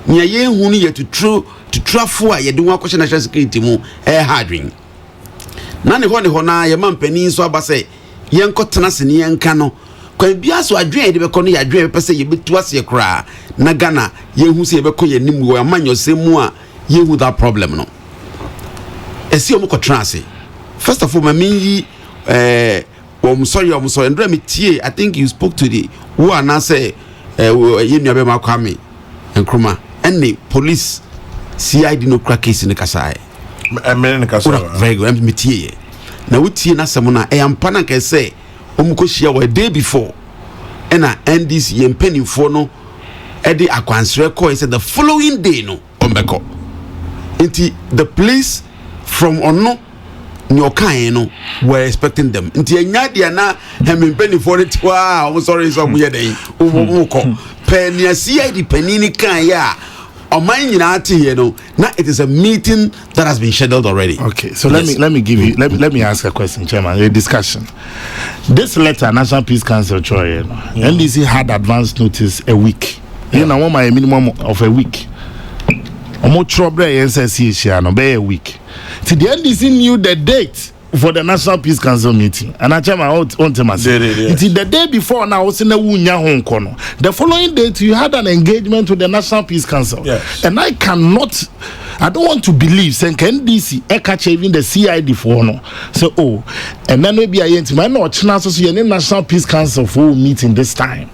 ni ye hu ni ye to trafo a ye de wa kwhye national security mu hardwin na ne ho na ye mampani so aba say ye nkotena se ne ye nka no kwa bia so adwen de be ko no ye adwen be pese ye betu ase kra na Ghana ye hu se ye be ko ye nim wo amanyosemu a ye hu that problem no esi omo ko trance first of all me I'm sorry and me tie I think you spoke to the who are now say you nua be ma kwame nkruma any police CID no crack case in Kasai in Kasai very good me tie na we tie na sem na ampa na ka say omuko hia a day before na NDC yempanifo no e de akwansre call say the following day no ombeko nti the police from ono no kind were expecting them nti enya dia na hempanifo ne twa I'm sorry so mu ye den umuko penia CID panini kan ya now it is a meeting that has been scheduled already. Okay, so let me ask a question, Chairman. A discussion. This letter, National Peace Council, NDC had advance notice a week. You know, my minimum of a week. Omo trouble SSC be a week. See, the NDC knew the date for the National Peace Council meeting, and I tell my own the day before now was in a wunya Hong Kong. The following day, you had an engagement with the National Peace Council, and I don't want to believe saying NDC catch even the CID for no. So and then maybe I might not chance so your National Peace Council for meeting this time.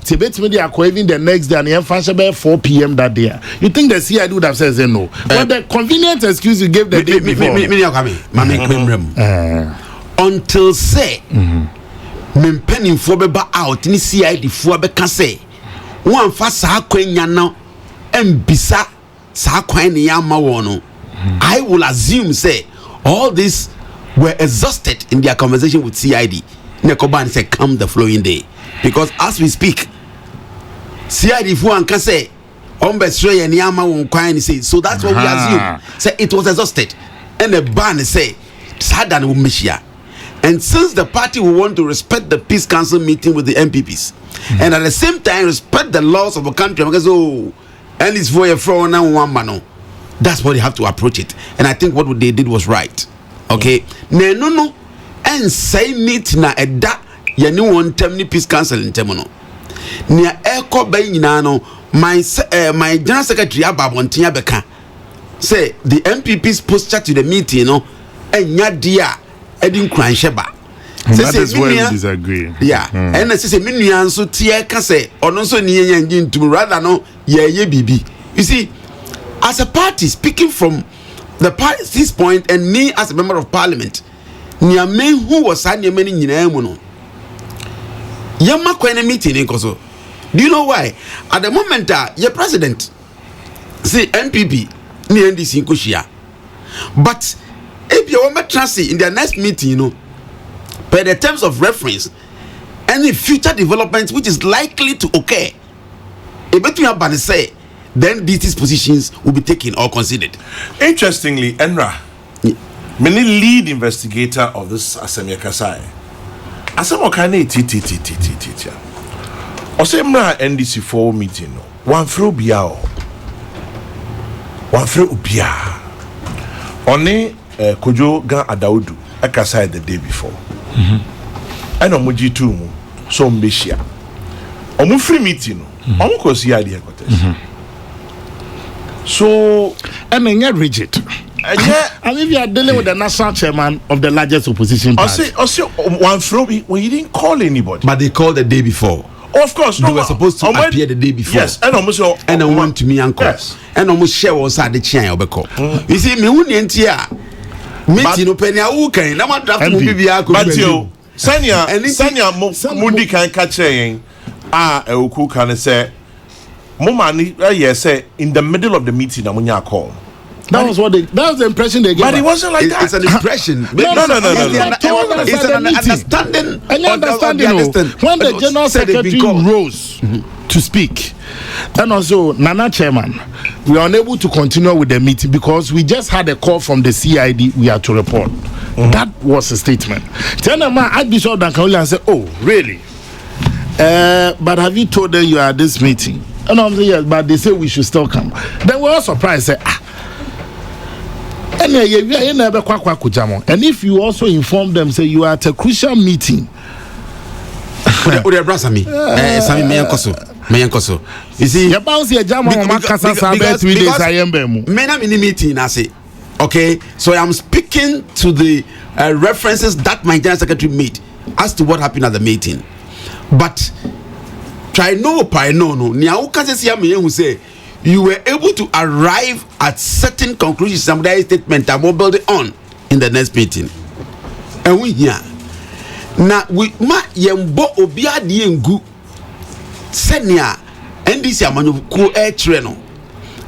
Tibet media even the next day and the 4 p.m. that day. You think the CID would have said no? But the convenient excuse you gave the day before. Until say penning for beba out ni CID for beka say one fa sa kwanya no embisa sa kwan ni ama wono. I will assume say all this were exhausted in their conversation with CID. Nekoban say come the following day because as we speak CID for an can say ombesre ni ama won kwan ni say so that's what we assume say it was exhausted. And the ban say Sadan will mishia. And since the party will want to respect the Peace Council meeting with the MPPs and at the same time respect the laws of the country, because and it's for a fraud and one man, that's what they have to approach it. And I think what they did was right. Okay. No and say meet na eda ya ni one term Peace Council in Temono. Nia eko bay no my General Secretary Ababontia Beka. Say the MPP's posture to the meeting, and Yadia Edin Kransheba. That is where we disagree. Yeah, and I say, Minian so Tia can say, or no so near engine to rather no, ye BB. You see, as a party speaking from the party's point, and me as a member of parliament, near me who was signing many in Emuno. Yama Quene meeting in Koso. Do you know why? At the moment, your president, say MPP. Ni NDC nkoshia but if you want to in their next meeting per the terms of reference any future developments which is likely to occur between say then these positions will be taken or considered. Interestingly, Enra many lead investigator of this Asemia Kasai asemo kane titi osemra NDC for meeting one through biao one free ubia oni kojo gan adaudu ekasa the day before and omoji tu mu so mbeshia omo free meeting no omo ko si ade ekotes so and enya rigid I mean, we are dealing with the national chairman of the largest opposition party. Also, one flow, when you didn't call anybody. But they called the day before. Oh, of course, they were supposed to appear the day before. Yes, and almost and I went to me uncle. Yes. And almost share was at the chain of You see, me wouldn't meeting open ya okay. Now I'm drafting but you Sanya Mundi can catch saying Euku can say Momani yes say in the middle of the meeting when you call. That was the impression they gave. But it wasn't like that. It's an impression. No. It's an understanding. When the general secretary rose to speak, and also Nana chairman, we are unable to continue with the meeting because we just had a call from the CID. We had to report. That was a statement. Then Archbishop Duncan Williams said, "Oh, really? But have you told them you are at this meeting?" And I'm saying yes, but they say we should still come. Then we were all surprised. Say, and if you also inform them, say you are at a crucial meeting. You see, you bounce your jam on 3 days. I am meeting. I say, okay, so I'm speaking to the references that my general secretary made as to what happened at the meeting. But try no. Who say you were able to arrive at certain conclusions. Somebody's statement that will build it on in the next meeting. And we here now we ma yembo obia di engu senia NDC amanyoku e treno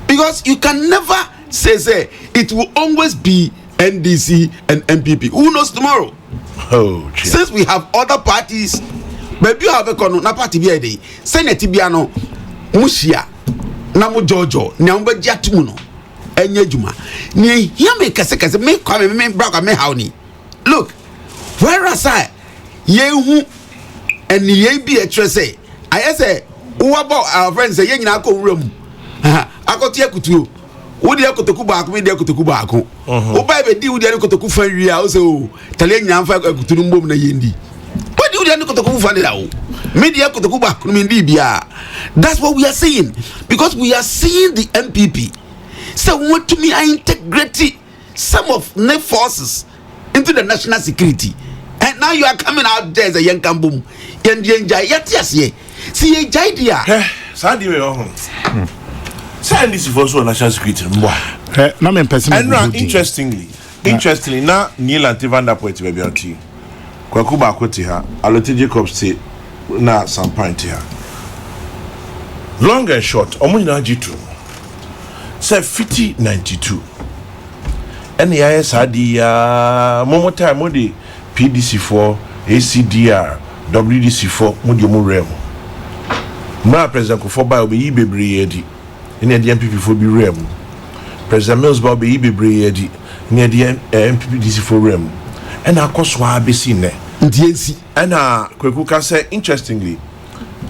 because you can never say it will always be NDC and MPP. Who knows tomorrow? Oh, since we have other parties, maybe you have a na party bi dey Senate biano mushia na mo jojo na mo jatu no enye juma ni here me kase me kwame me braka me how ni look whereas I yehu and ye bi a say I say who about our friends say nyina ko wura mu akoti akutuo wo de akotoku ba ko me de akotoku ba ko wo ba be di wo de akotoku fa wi a wo say o tale nyina fa akutunu mbom na yendi what do you do akotoku fa de dawo media akotoku ba ko me ndi bia. That's what we are saying because we are seeing the MPP so what to me I integrate some of the forces into the national security. And now you are coming out there as a young Kambum. See a idea. Sandy, this is also national security. And interestingly, now Neil and Tivanda Poet baby on tea. Kwakuba Kotiha, Alote Jacobs say, na some point here. Long and short, Omuna G2 say 5092. And the ISRD, Momo time, Modi. PDC4, ACDR, WDC4, Mudiumu Remo. My President Kufoba will be Bebredi, in the MPP4 be Remo. President Mills Bob be Bebredi, near the MPPDC4 Remo. And our cost will be seen there. And Kwekuka say, interestingly,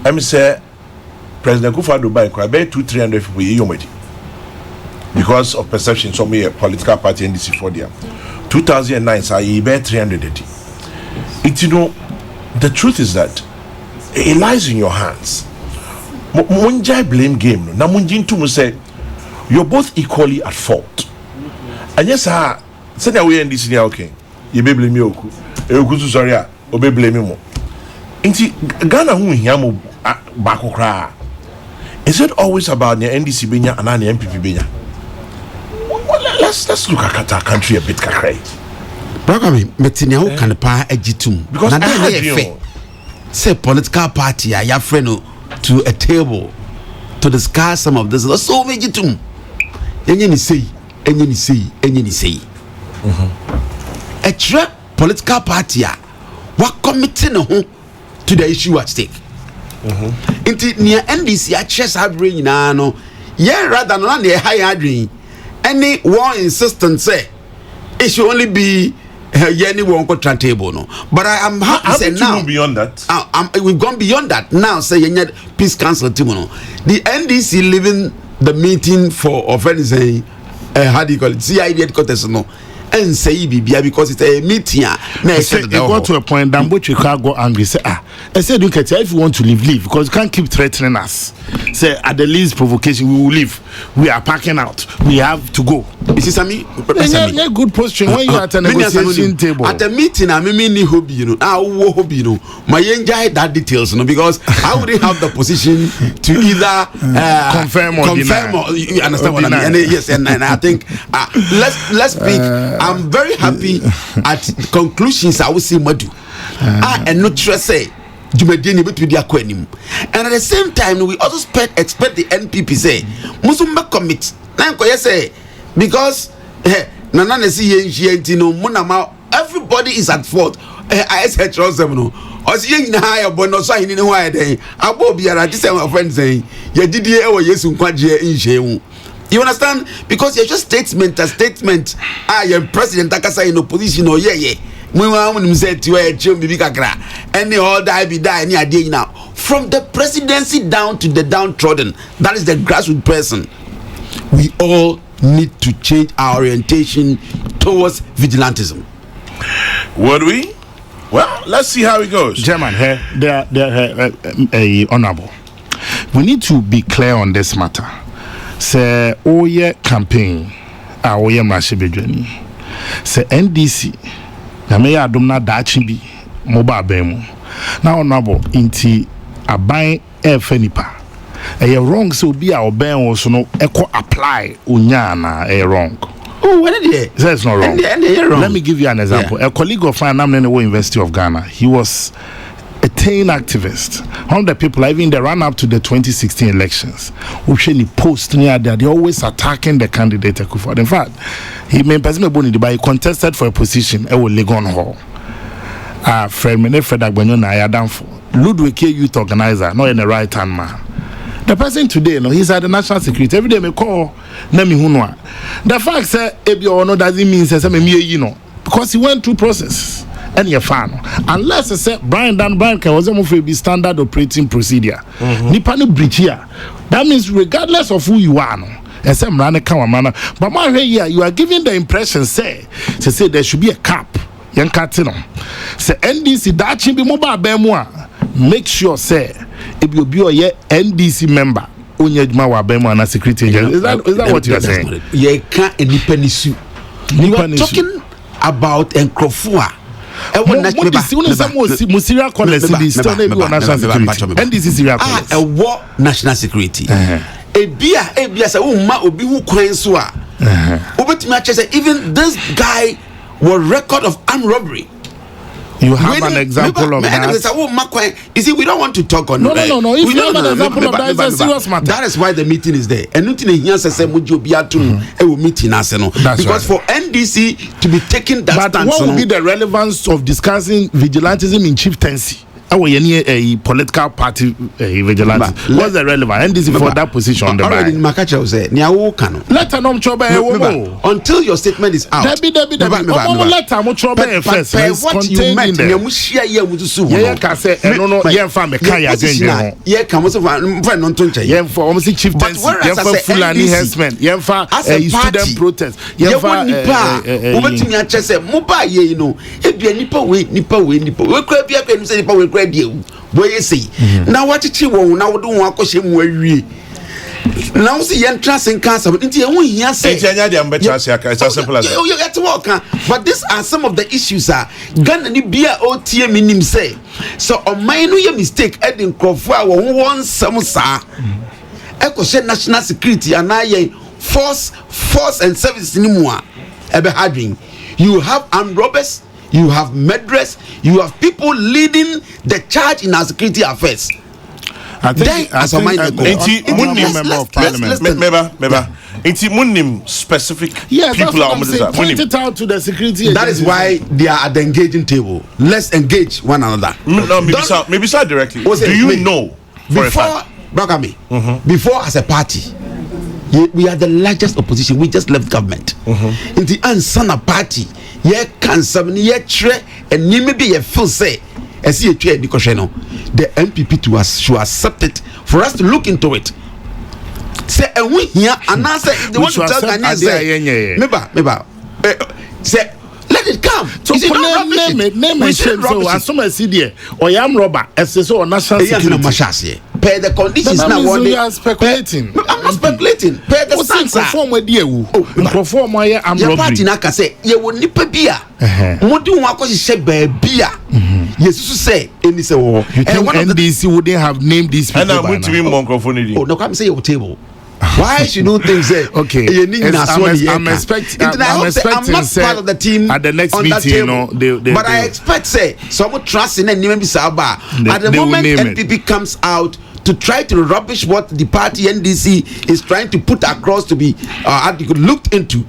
I say, President Kufa Dubai, I bet 200-300 people Yomedi because of perception, some political party NDC4 there. 2009, so I bet 380. You know, the truth is that it lies in your hands. Munjai blame game. Na munjintu say you're both equally at fault. And yes, say that we in this year, okay. You be blame me oku. Oku sorry, obe blame me mo. Inti Ghana hu hiamu bako kra. Is it always about the NDC benya and the MPP benya? Let's look at our country a bit kakrai. Bragami, Metinia who can pa ejitum. Because say political party ya friend to a table to discuss some of this. So ejitum. Enyini say. A trap political party ya what committing to the issue at stake. Inti near NDC a chess have bring no. Yeah, rather than the high dream. Any one insistence say it should only be any one contract table, no. But I am happy to say now beyond that. We've gone beyond that now. Say peace council Timono. The NDC leaving the meeting for offending say how do you call it? CID headquarters no. and say bibia because it's a meeting. It got to a point that which you can't go angry. Say, I said, look at if you want to leave because you can't keep threatening us. Say at the least provocation, we will leave. We are packing out. We have to go. Is this me? Yeah, good posture when you are at a negotiation table. At the meeting, I mean, hobby, you know, hobby, you know, my enjoy that details, you know, because I wouldn't have the position to either confirm or you understand what I mean? And yes, and I think let's speak. I'm very happy at conclusions. I will see Madu. And not just say. And at the same time, we also expect the NPP say, Musumba commit. Say because everybody is at fault. I said, you understand? Because you're just statement. I am president Takasa in opposition or we want to say to a any all die be die any idea now. From the presidency down to the downtrodden, that is the grassroots person. We all need to change our orientation towards vigilantism. Would we? Well, let's see how it goes. German, they're honorable. We need to be clear on this matter. Say, oh yeah, campaign, oh yeah, Mashibedwani. Say NDC. Na me ya adom na daachi bi mobile bemu na honorable inti aban efenipa wrong so obi a oben wo so no eko apply onya na wrong. Oh, what is it? That's not wrong. Let me give you an example. A colleague of mine, I'm in the University of Ghana. He was a teen activist. One of the people, even the run up to the 2016 elections, he post near there, they're always attacking the candidate. In fact, he contested for a position at Legon Hall. Fred Agbanyo I done for Ludwig youth organizer, not in the right hand man. The person today, he's at the national security. Every day me call Nemi Hunwa. The fact that Ebio no doesn't mean because he went through process. And you're fan. Unless I say Brian can was be standard operating procedure. Nipani bridge here. That means regardless of who you are, but my here you are giving the impression say there should be a cap. Young Catino. Say NDC that should be mobile bemwa. Make sure say if you be a NDC member. Is that what you are saying? You can't independent. You are talking about Nkrofua. National security. Even this guy was record of armed robbery. You have an example of that. You see, we don't want to talk on. No. If you have an example of that, it's a serious matter. That is why the meeting is there. And nothing here says meeting because for NDC to be taking that stance. But what would be the relevance of discussing vigilantism in chieftaincy? A political party vigilante. What's the relevance? NDC for that position on the back. Let her until your statement is out. Let her first. What you meant, student protest. Now what you want now do one question where now see entrance in cancer but it's as simple as that. But these are some of the issues Ghana ni bia OTM minim say so on my no mistake Edin Crawford one some sa eko say national security and force and service anymore ebe having you have armed robbers. You have murderers. You have people leading the charge in our security affairs. I think member of parliament. Specific people are point it out to the security. That is why they are at the engaging table. Let's engage one another. Maybe start directly. Do you know before before as a party? We are the largest opposition. We just left government. In the Ansana party, can some and maybe a full say as you trade the MPP to us should accept it for us to look into it. Say and we here and answer they want to tell Ghanaians Say, let it come. So Is it not rubbish? name and shame. So as soon as there, or am robber, as so national security. Pay the conditions now. You are speculating. I'm not speculating. Pay the standards. Conform with you. Conform why I'm robbery. Your party na say you will nipa bia. Modi won akọ hye bia. Yes, you say any say oh. You think NDC wouldn't have named these people? And I'm going to be more conformity. Oh, no, come say your table. Why should you think say okay? I'm expecting. I'm not part of the team at the next meeting. But I expect say some trust in any member Saba. At the moment NPP comes out to try to rubbish what the party NDC is trying to put across to be looked into.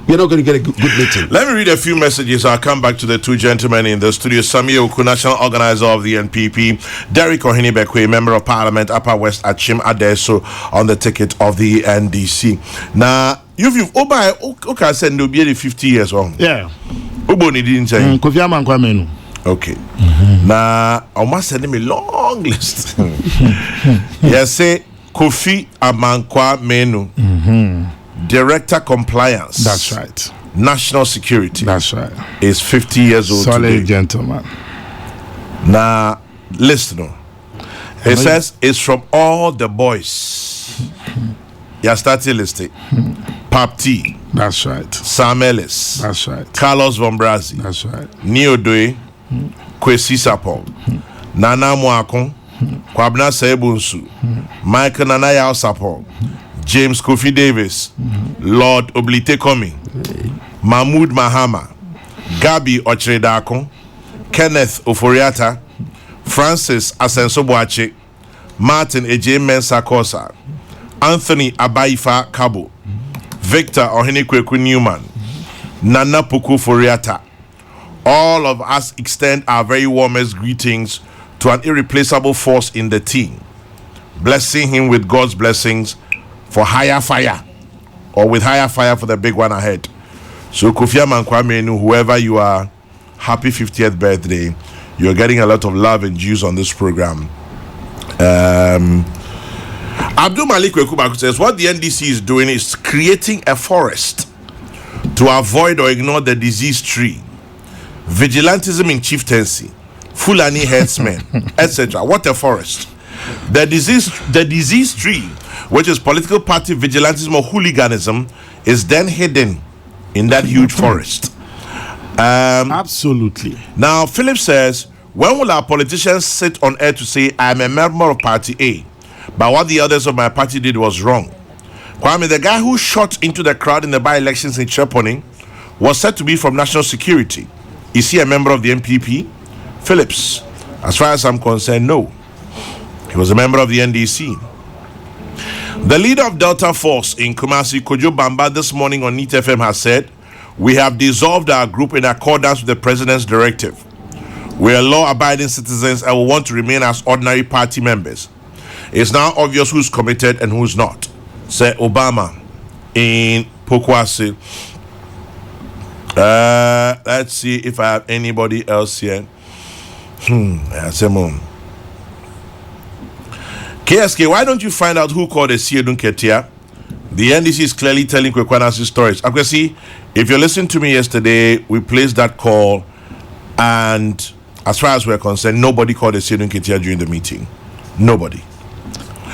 We're not going to get a good meeting. Let me read a few messages. I'll come back to the two gentlemen in the studio. Samia Oku, national organizer of the NPP. Derek Ohinibekwe, member of parliament, Upper West Achim Adeso, on the ticket of the NDC. Now, you've okay, I said no be 50 years on. Yeah. Ubo ni didn't say. Kofi Amankwa Menu. Okay. Now, I must send him a long list. Yes, say Kofi Amankwa Menu. Director Compliance. That's right. National Security. That's right. Is 50 years old. Solid today. Gentleman. Now, listen. It says it's from all the boys. You're starting listing. Pap T. That's right. Sam Ellis. That's right. Carlos Von Brazi. That's right. Neo Doi. Kwesi Sapong. Nana Mwakon. Kwabna Sebunsu. Michael Nanaya Sapong. James Kofi Davis, Lord Oblite Komi, Mahmoud Mahama, Gabi Ochredakon, Kenneth Oforiata, Francis Asensoboache, Martin Eje Mensa Kosa, Anthony Abaifa Kabo, Victor Ohenikweku Newman, Nana Puku Foriata. All of us extend our very warmest greetings to an irreplaceable force in the team, blessing him with God's blessings for higher fire, or with higher fire for the big one ahead. So Kofi Amankwa Menu, whoever you are, happy 50th birthday. You're getting a lot of love and juice on this program. Abdul Malik Wekubaku says what the NDC is doing is creating a forest to avoid or ignore the disease tree. Vigilantism in chieftaincy, Fulani herdsmen, etc. What a forest. The disease tree, which is political party vigilantism or hooliganism, is then hidden in that huge forest. Absolutely. Now, Philip says, when will our politicians sit on air to say, I'm a member of Party A, but what the others of my party did was wrong? Kwame, the guy who shot into the crowd in the by-elections in Cheponing, was said to be from National Security. Is he a member of the NPP? Phillips, as far as I'm concerned, no. He was a member of the NDC. The leader of Delta Force in Kumasi, Kojo Bamba, this morning on NEAT FM has said, we have dissolved our group in accordance with the president's directive. We are law-abiding citizens and will want to remain as ordinary party members. It's now obvious who's committed and who's not, said Obama in Pokwasi. Let's see if I have anybody else here. KSK, why don't you find out who called a Siedun Ketia? The NDC is clearly telling Kwekwanasi's stories. Akwesi, if you listened to me yesterday, we placed that call, and as far as we're concerned, nobody called a Siedun Ketia during the meeting. Nobody.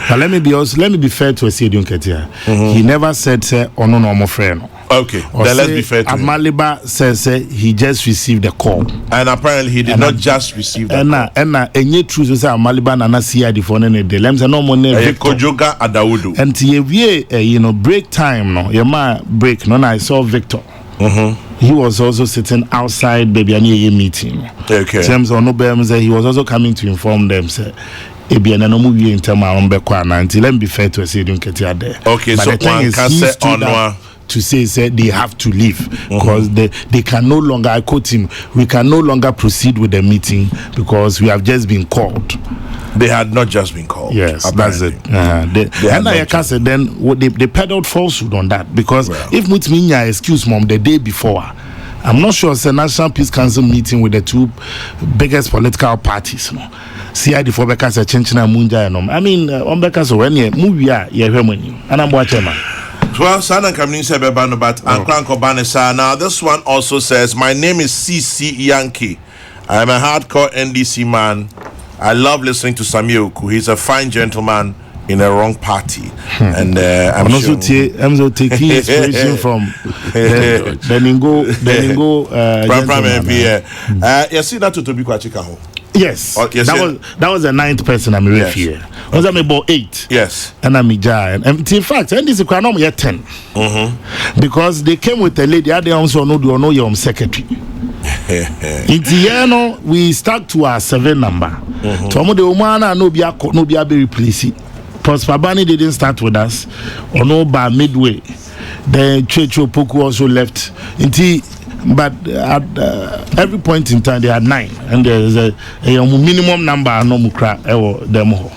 But let me be fair to a Siedun Ketia. He never said, "Oh no, no, my friend." Okay, then let's be fair to him. Amaliba says he just received the call, and apparently he did not just receive the call. And any truth is Amaliba nana siya di phone ne de. Lem say no money. Kojoga Adawudu. And ye break time no. Your man break no. I saw Victor. He was also sitting outside baby ani meeting. Okay. James Onobem say he was also coming to inform them say. Let me be fair to say there. Okay, but so the thing is, he stood up to say they have to leave because they can no longer, I quote him, we can no longer proceed with the meeting because we have just been called. They had not just been called. Yes, apparently. That's it. And I can say then they peddled falsehood on that because if Mutminya excuse mom the day before, I'm not sure it's a National Peace Council meeting with the two biggest political parties. No? CID for Becca Chinchina Munja. I mean, on Becca, so when you move, yeah, and I'm watching. So Well, Sana Kamini Sebebano, but Ankranko Banesa. Now, this one also says, my name is CC Yankee. I am a hardcore NDC man. I love listening to Samioku. He's a fine gentleman in a wrong party. And I'm also taking inspiration from the Ningo you see that to be Kwachikaho. Yes, that was the 9th person I'm with here. Was I'm about 8? Yes, and I'm giant. And in fact, and this is 10 because they came with a lady. They also know your secretary. In Tiano, we stuck to our 7 number. Tomo de Omana no be replace. Prosper Bani didn't start with us. Or no by midway. Then Checho Poku also left. But at every point in time, there are 9, and there is a minimum number. No mukra demo.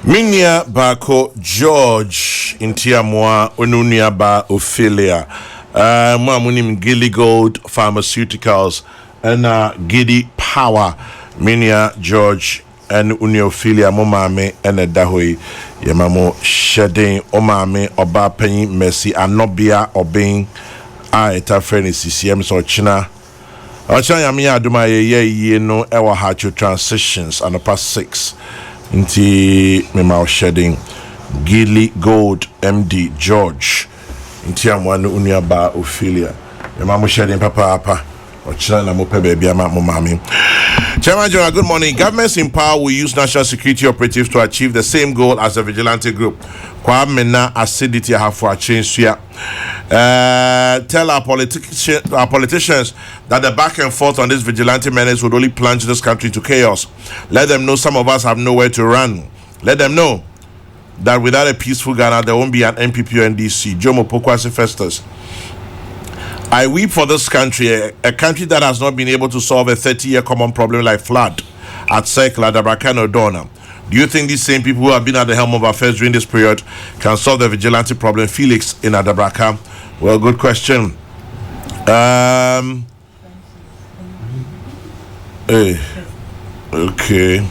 Minya Bako George Intiamwa Onunia Ba Ophelia. Munim Gilly Gold Pharmaceuticals and Giddy Power. Minya George and Uniophilia Momame and a Dahui Yamamo Shedding Omame Oba Penny Mercy and Nobia Obeying. Eta friend is CCM so China. Ochana yamia aduma ye no ewa hacho transitions and the past 6. Inti mema shedding Gilly Gold MD George. Inti amwanu Uniaba Ophelia. Mema shedding papa. Ochana na mope baby ama momami. Chairman General, good morning. Governments in power will use national security operatives to achieve the same goal as the vigilante group. Kwamena acidity have for a change here. Tell our politicians that the back and forth on this vigilante menace would only plunge this country into chaos. Let them know some of us have nowhere to run. Let them know that without a peaceful Ghana, there won't be an NPP or NDC. Jomo Pokwasi Festus. I weep for this country, a country that has not been able to solve a 30-year common problem like flood at Circle, Adabraka, or Donna. Do you think these same people who have been at the helm of affairs during this period can solve the vigilante problem? Felix in Adabraka. Well, good question. Okay.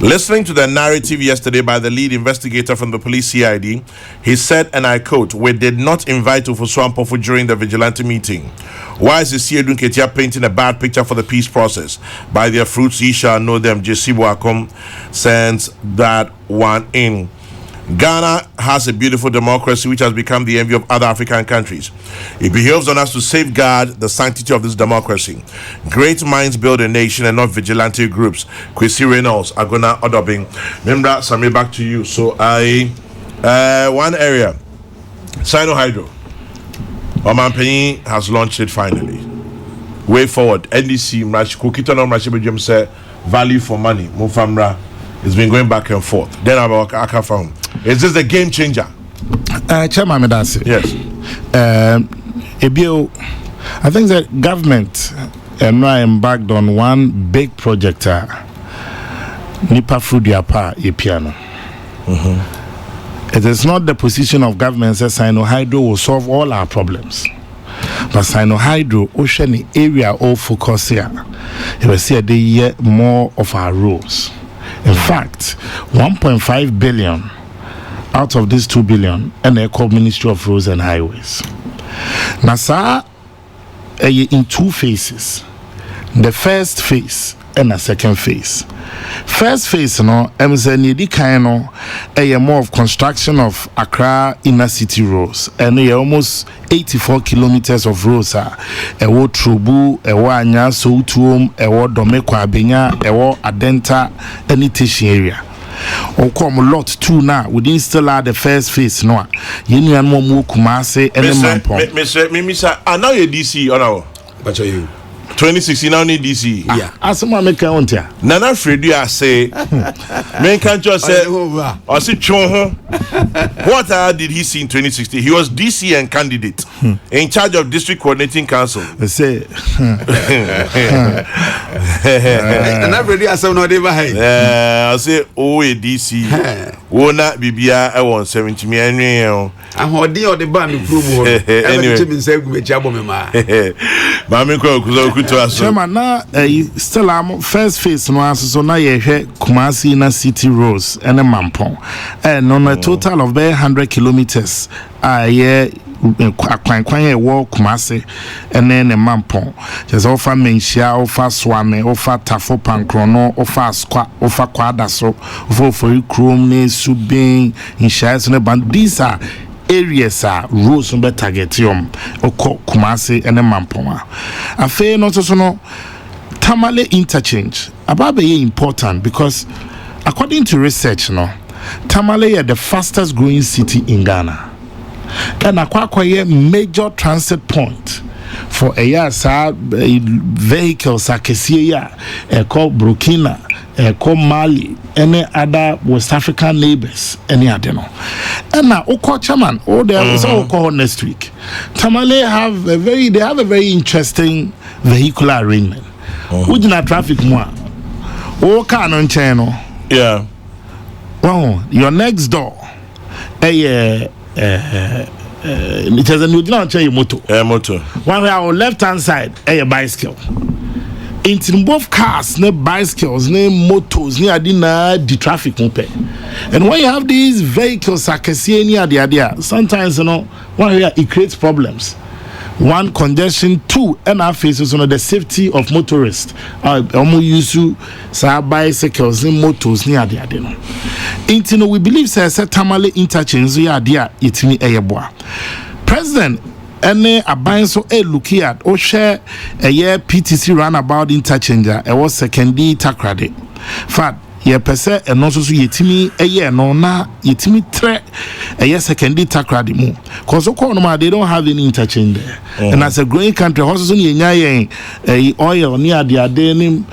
Listening to the narrative yesterday by the lead investigator from the police CID, he said, and I quote, "We did not invite Ufoswan Pofu during the vigilante meeting. Why is the Siedun Ketia painting a bad picture for the peace process? By their fruits ye shall know them." JC Wakom sends that one in. Ghana has a beautiful democracy which has become the envy of other African countries. It behoves on us to safeguard the sanctity of this democracy. Great minds build a nation and not vigilante groups. Kwesi Reynolds, Agona Odobing. Membra, Sami, back to you. So one area, Sino Hydro. Omanpenyi has launched it finally. Way forward. NDC, Kukito no Mrashibujum say value for money. Mufamra. It's been going back and forth. Then about Akafam. Is this a game changer? Chairman Medasi. Yes. I think the government now embarked on one big project. Nipa Frudiapa Epiano. It is not the position of government that Sino Hydro will solve all our problems. But Sino Hydro, ocean area, all focus here. You will see the year more of our rules. In fact, 1.5 billion out of this 2 billion and they call Ministry of Roads and Highways. NASA in 2 phases. The first phase and the second phase. First phase, more of construction of Accra inner city roads, and almost 84 kilometers of roads. Ewo Trubu, Ewo Anya, Soutuum, Ewo Domekwa Abenya, Ewo Adenta, any teaching area. Or come lot 2 now. We didn't still add the first phase. No, you and Momu Kumase and Mr. I know you're DC or no? But you 2016 now need DC. Yeah. As someone make a want here. Nana Freddy, I say, man can't just say, I see Chon. What did he see in 2016? He was DC and candidate in charge of district coordinating council. I say, and I really asked no they behind. I say, oh, DC. Will not be beer. I want 70 million. I'm holding on the band of room. Anyway, say, we jab on my. Mammy Crow, to us. Chairman, now still first phase no so now you hear Kumasi na City Roads and a Mampong. And on a total of 100 kilometers, Kwan walk Kumasi and then a Mampong. Just offer Menshia, offer Swame, offer Tafo Pankrono, offer Squat, offer Quadaso, offer Chrome, Subing, in Shires and a band. These are areas roads on the target oko Kumasi and Mampoma. I feel not also no Tamale interchange about be important because according to research Tamale is the fastest growing city in Ghana and akwa major transit point for a year vehicles called Burkina called Mali, any other West African neighbors, any other no. And now, Chairman, call next week. Tamale have a very interesting vehicular arrangement. Which na traffic more. Car on channel. Yeah. Oh, your next door. It has a new motor. Motor. One our left hand side, a bicycle. In both cars, no bicycles, no motors, no adina the traffic mpe. And when you have these vehicles, I can see any idea. Sometimes it creates problems. One, congestion. Two, and our faces the safety of motorists. Used to bicycles, motors, near the adeno. We believe Tamale interchange it's me President. Any so looking at or share a year PTC runabout interchanger was secondary takrade. Fact, ye per se and also yetimi a year no na yetimi tre a year secondary takrade mo. Cause they don't have any interchange there. And as a growing country, also a oil near the adenim.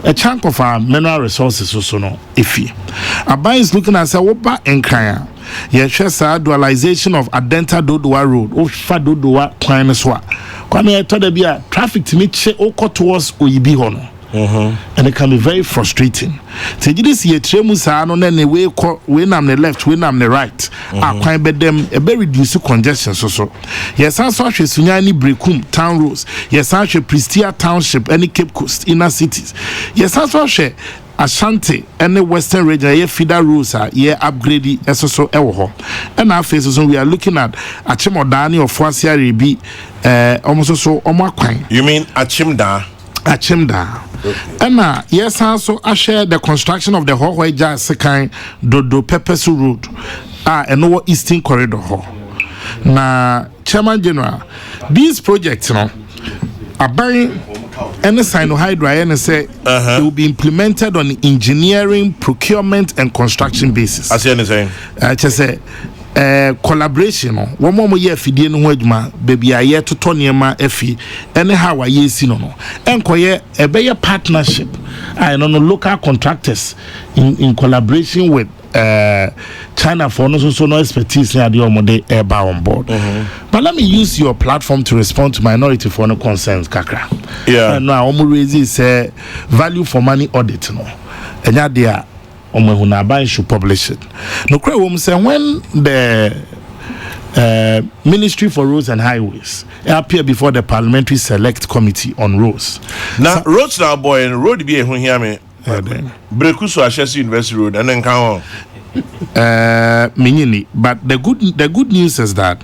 A chunk of our mineral resources also no ifi. Abai is looking at Sawopa and Kaya. Yes, dualization of Adenta Dodua Road, or Fadodua Kwaneswa. Kwame I thought there be a traffic to meet Oko towards Oyibi Hono. And it can be very frustrating. This year, Tremusa, no, then way I'm the left, when I'm the right. I quite bet them a very reduced congestion. So, yes, I saw Sunyani Brekum town roads. Yes, I saw Pristia Township, any Cape Coast, inner cities. Yes, I saw Ashanti and the Western region, yeah, feeder roads are upgraded SSO Ewo. And our faces, we are looking at Achimodani or Fwasia Rebi, almost so Omakwan. You mean Achimda? Achimda. And yes, also I share the construction of the Hohweja Sekai Dodo Pepesu Road, and no Eastern Corridor. Na Chairman General, these projects, are buying any Sinohydra and say it will be implemented on engineering, procurement, and construction basis. I see anything. Just say. Collaboration one more year fidie no adwuma baby aye to toniema afi anyhow aye si no enkoye ebeye partnership I no local contractors in collaboration with China for no so no expertise na the omode eba on board. But let me use your platform to respond to minority for no concerns kakra. Yeah. Now omo raise say value for money audit no enya dia Omahunabai should publish it. No, say when the Ministry for Roads and Highways appear before the Parliamentary Select Committee on Roads. Now, roads now, boy, and road be a who hear me. Brekuso Ashesi University Road, and then come on. Minini, but the good news is that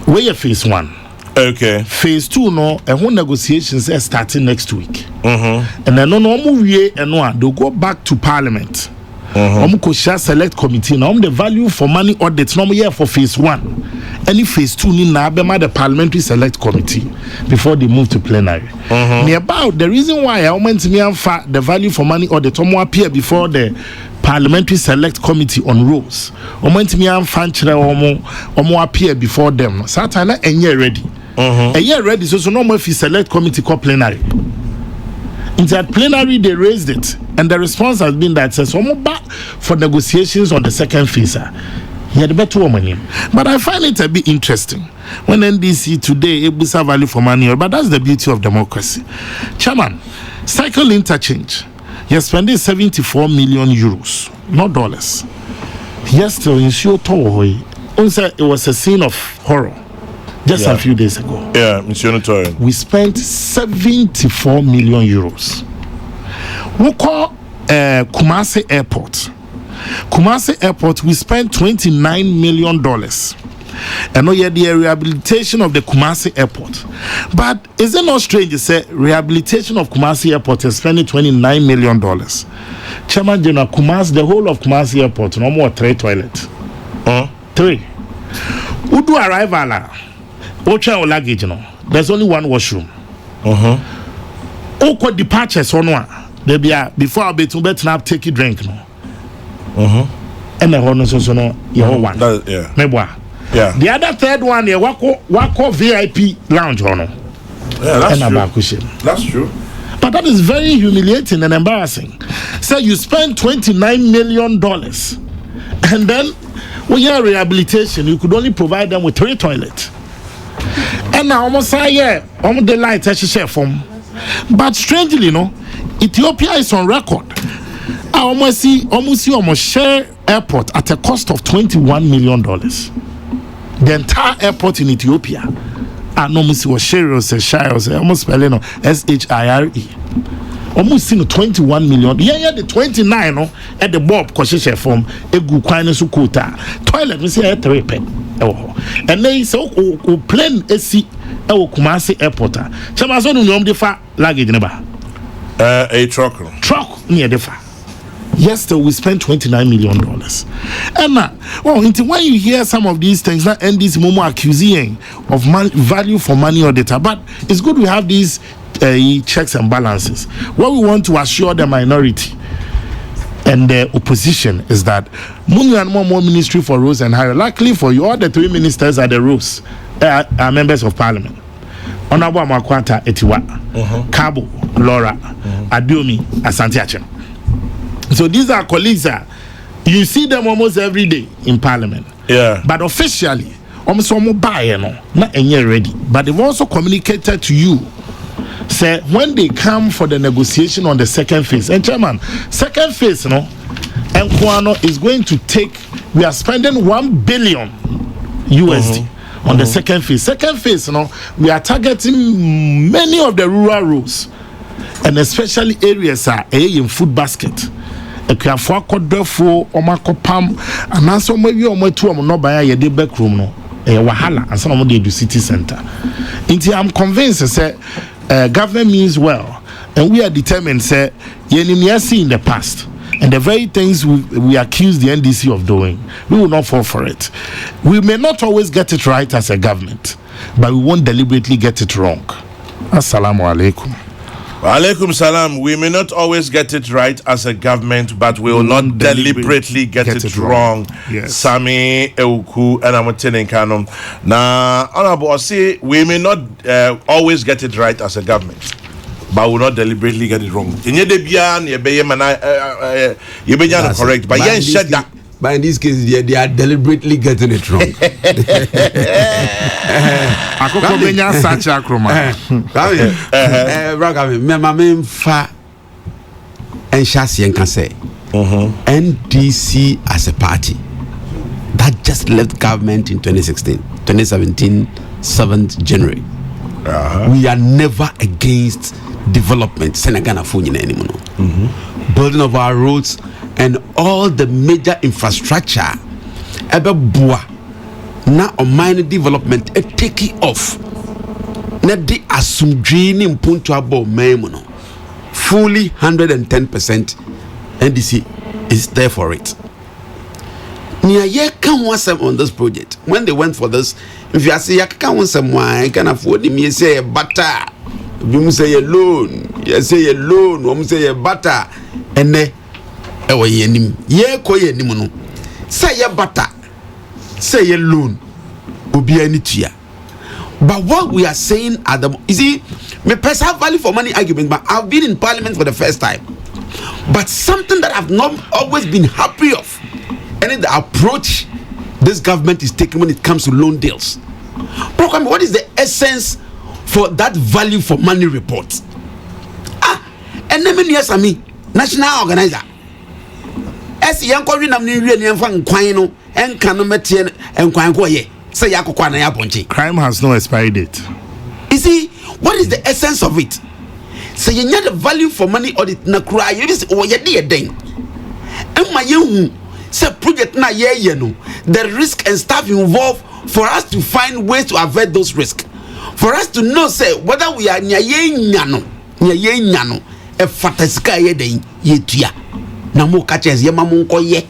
we are phase one. Okay. Phase 2 no and when negotiations are starting next week. And then no move and they'll go back to Parliament. Share select committee now the value for money audits no year for phase 1. Any phase 2 need na be the Parliamentary Select Committee before they move to plenary. About the reason why I want me the value for money audit appear before the Parliamentary Select Committee on Roads. Me appear before them. Satana and year ready. A year ready, so no more if you select committee called plenary. In that plenary, they raised it, and the response has been that says, back for negotiations on the second phase. He had a better woman. But I find it a bit interesting when NDC today able to value for money, but that's the beauty of democracy. Chairman, cycle interchange, you're spending 74 million euros, not dollars. Yes, still in Shio Towohoi, it was a scene of horror. just a few days ago. Yeah, Monsieur Unauthorized. We spent 74 million euros. We call Kumasi Airport. Kumasi Airport, we spent $29 million. And no yet the rehabilitation of the Kumasi Airport. But is it not strange to say rehabilitation of Kumasi Airport is spending $29 million? Chairman General, Kumasi, the whole of Kumasi Airport, no more 3 toilets. 3. Udu arrival, Ocha or luggage, there's only 1 washroom. Oko departures on one. There be before I be to bet now take a drink. And the honor so no, your one. Yeah. Yeah. The other third one, the Wako VIP lounge honor. Yeah, that's true. That's true. But that is very humiliating and embarrassing. So you spend $29 million, and then when you have rehabilitation, you could only provide them with 3 toilets. And now almost say almost the light share from. But strangely, Ethiopia is on record. I almost see share airport at a cost of $21 million. The entire airport in Ethiopia, I almost see share almost spelling SHIRE. Almost seen 21 million. Yeah, the 29 at the Bob Koshe form a good kindness quota. Toilet, we say 3 pen. And they say, plane AC Kumasi Airport. Chamazon no de fa luggage never. A truck near the fa. Yesterday we spent $29 million. And now, when you hear some of these things, that end this moment accusing of value for money or data, but it's good we have these checks and balances. What we want to assure the minority and the opposition is that more ministry for roads and highway. Luckily for you, all the 3 ministers are the roads, are members of parliament. Honorable Makwanta Etiwa, Cabo, Laura, Adiomi, Asante Achem. So these are colleagues. You see them almost every day in parliament. Yeah. But officially, almost not ready. But they've also communicated to you. Say when they come for the negotiation on the second phase. And chairman, second phase, Nkwano is going to take. We are spending $1 billion USD on the second phase. Second phase, we are targeting many of the rural roads, and especially areas are in food basket. Ekafo akodofo omakopam anaso maybe ometu no buy ye de back room no wahala and some of them do city center. I'm convinced say government means well, and we are determined say ye see in the past, and the very things we accuse the NDC of doing, we will not fall for it. We may not always get it right as a government, but we won't deliberately get it wrong. Assalamu alaikum. Alaikum salam. We may not always get it right as a government, but we will not deliberately get it wrong. Yes. Sami Euku and Amotene Kanom. Now, Honorable Osi, we may not always get it right as a government, but we will not deliberately get it wrong. In Yebeyan correct, but Yen said that. But in this case, they are deliberately getting it wrong. NDC as a party that just left government in 2017, 7th January. We are never against development. Senegal anymore. Building of our roads and all the major infrastructure na minor development take off na di asumdwini mpuntu abo memono fully 110%. NDC is there for it. Nia ye can want some on this project. When they went for this, if you say you can want some wine, can afford him, you say butter. You say a loan, you say a loan, you say a butter, and then ye ko ye nimu no say ye butter, say ye loan obi ani tua. But what we are saying at the you see me personal value for money argument, but I've been in parliament for the first time, but something that I've not always been happy of, and the approach this government is taking when it comes to loan deals. What is the essence for that value for money report? And then yes, I mean national organizer. As young Corinam Nian Fan Quino and Canometia and Quanquoye. say yakokwa na yaponche. Crime has no expiry date. You see, what is the essence of it? Say you need the value for money audit na kura you is o ye dey den. Emma yehu say project na ye no. The risk and stuff involved for us to find ways to avoid those risks. For us to know say whether we are nya ye nya no e fatasika ye den ye tua. Na mo ka chese ye ma mo nko ye.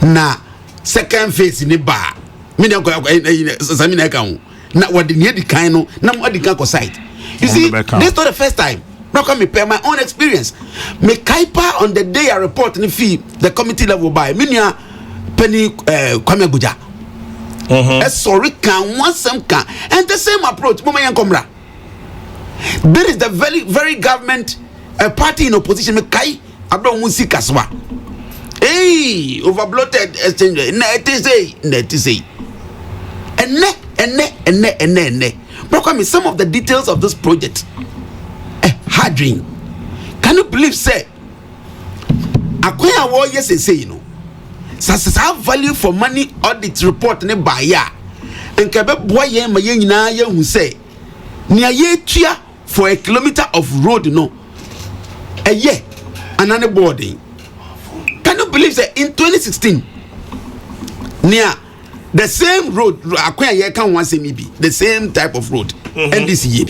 Na second phase ni ba. Me dey sami na ka ho. Na what the kind no na what the go side. You see, this is not the first time. Now come me pay my own experience. Me kaipa on the day I report in the fee the committee level by minia penny kwame buja. Sorry can one some can and the same approach mama yan komra. There is the very government party in opposition me kai abro munsi kaswa. Hey, overbloated exchange. Net is say. And Brokami, some of the details of this project, hard dream. Can you believe, say, acquire what yes, say, you know, such have value for money audit report ne by ya, and Quebec boy, my young who say, near ye chia for a kilometer of road, no, a year, another boarding. Can you believe that in 2016, near the same road, acquire can once maybe the same type of road, and this year,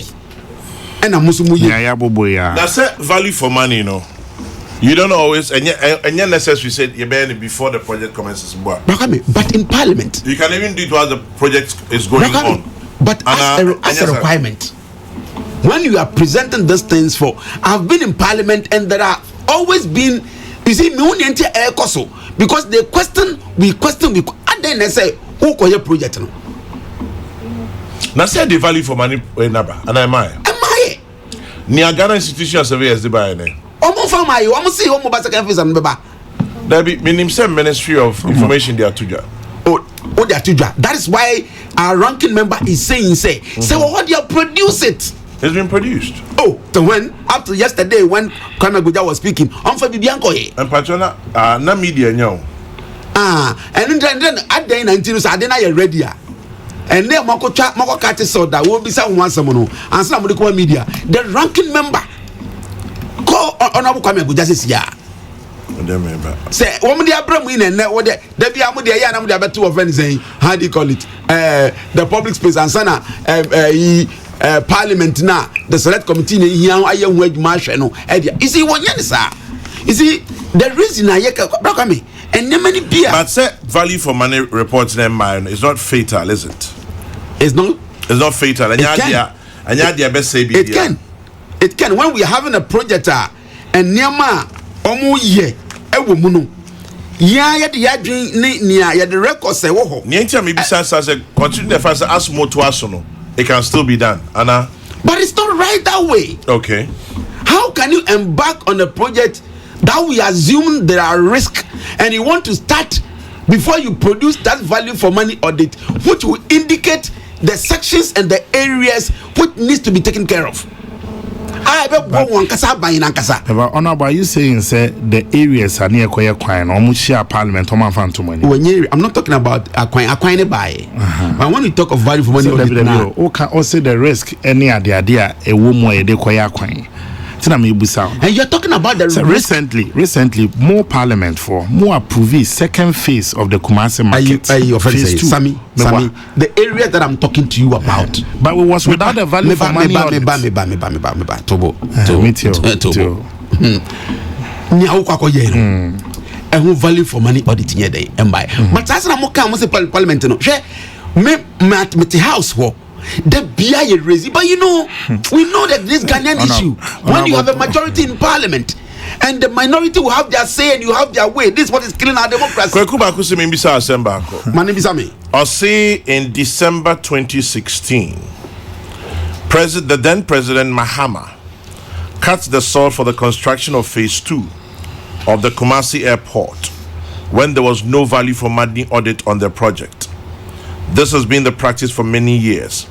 and a Muslim. That's a value for money, you know. You don't always, and yet necessary said you ban before the project commences. But in Parliament, you can even do it while the project is going on. But as a requirement, when you are presenting these things for, I've been in Parliament, and there are always been, you see, because they question, and then they say, who call your project? Now say the value for money and am I? Niagara institution surveyors the buy name. Almost from my almost see almost back and beba. There be Ministry of Information they are to you. Oh, they are to you. That is why our ranking member is saying, say, what do you produce it? It's been produced. Oh, so when up to yesterday when Kwame Guja was speaking, on for Bibianco and Patrona na media no. And then at the 19 so I didn't ready. And then Moko Kati saw that will be some one someone and some of the media. The ranking member call honorable Kwame Guja says, yeah. Say, woman, they are bringing in and what they be a mudia and I'm the two of friends saying, how do you call it? The public space and sana Parliament now, the select committee here, I am wage marshal. You see, one sir. You see, the reason I broke me and many beer. But say value for money reports them mine is not fatal, is it? It's not fatal. And it can when we are having a project and nearma omu ye ewomunu. Yeah, the record say woho. Nientia maybe say continue the first as more to us no. It can still be done, Anna. But it's not right that way. Okay. How can you embark on a project that we assume there are risks and you want to start before you produce that value for money audit, which will indicate the sections and the areas which needs to be taken care of? But Honorable, are you saying say the areas are near Koya Quine or Mushia Parliament or Manfanto money? I'm not talking about Aquine buy. But when we talk of value for money audit, okay, also the risk any idea a woman de Koya Quine. And you're talking about the so recently more parliament for more approved second phase of the Kumasi market. Phase 2. Sammy, the area that I'm talking to you about. But it was without the value for money. And who value for money audit here day and buy. But as I'm okay, parliament no. Me house wo. The BIA raising, but you know, we know that this Ghanaian issue, when you have a majority in parliament and the minority will have their say and you have their way, this is what is killing our democracy. I'll say in December 2016, the then President Mahama cut the salt for the construction of phase 2 of the Kumasi airport when there was no value for money audit on the project. This has been the practice for many years.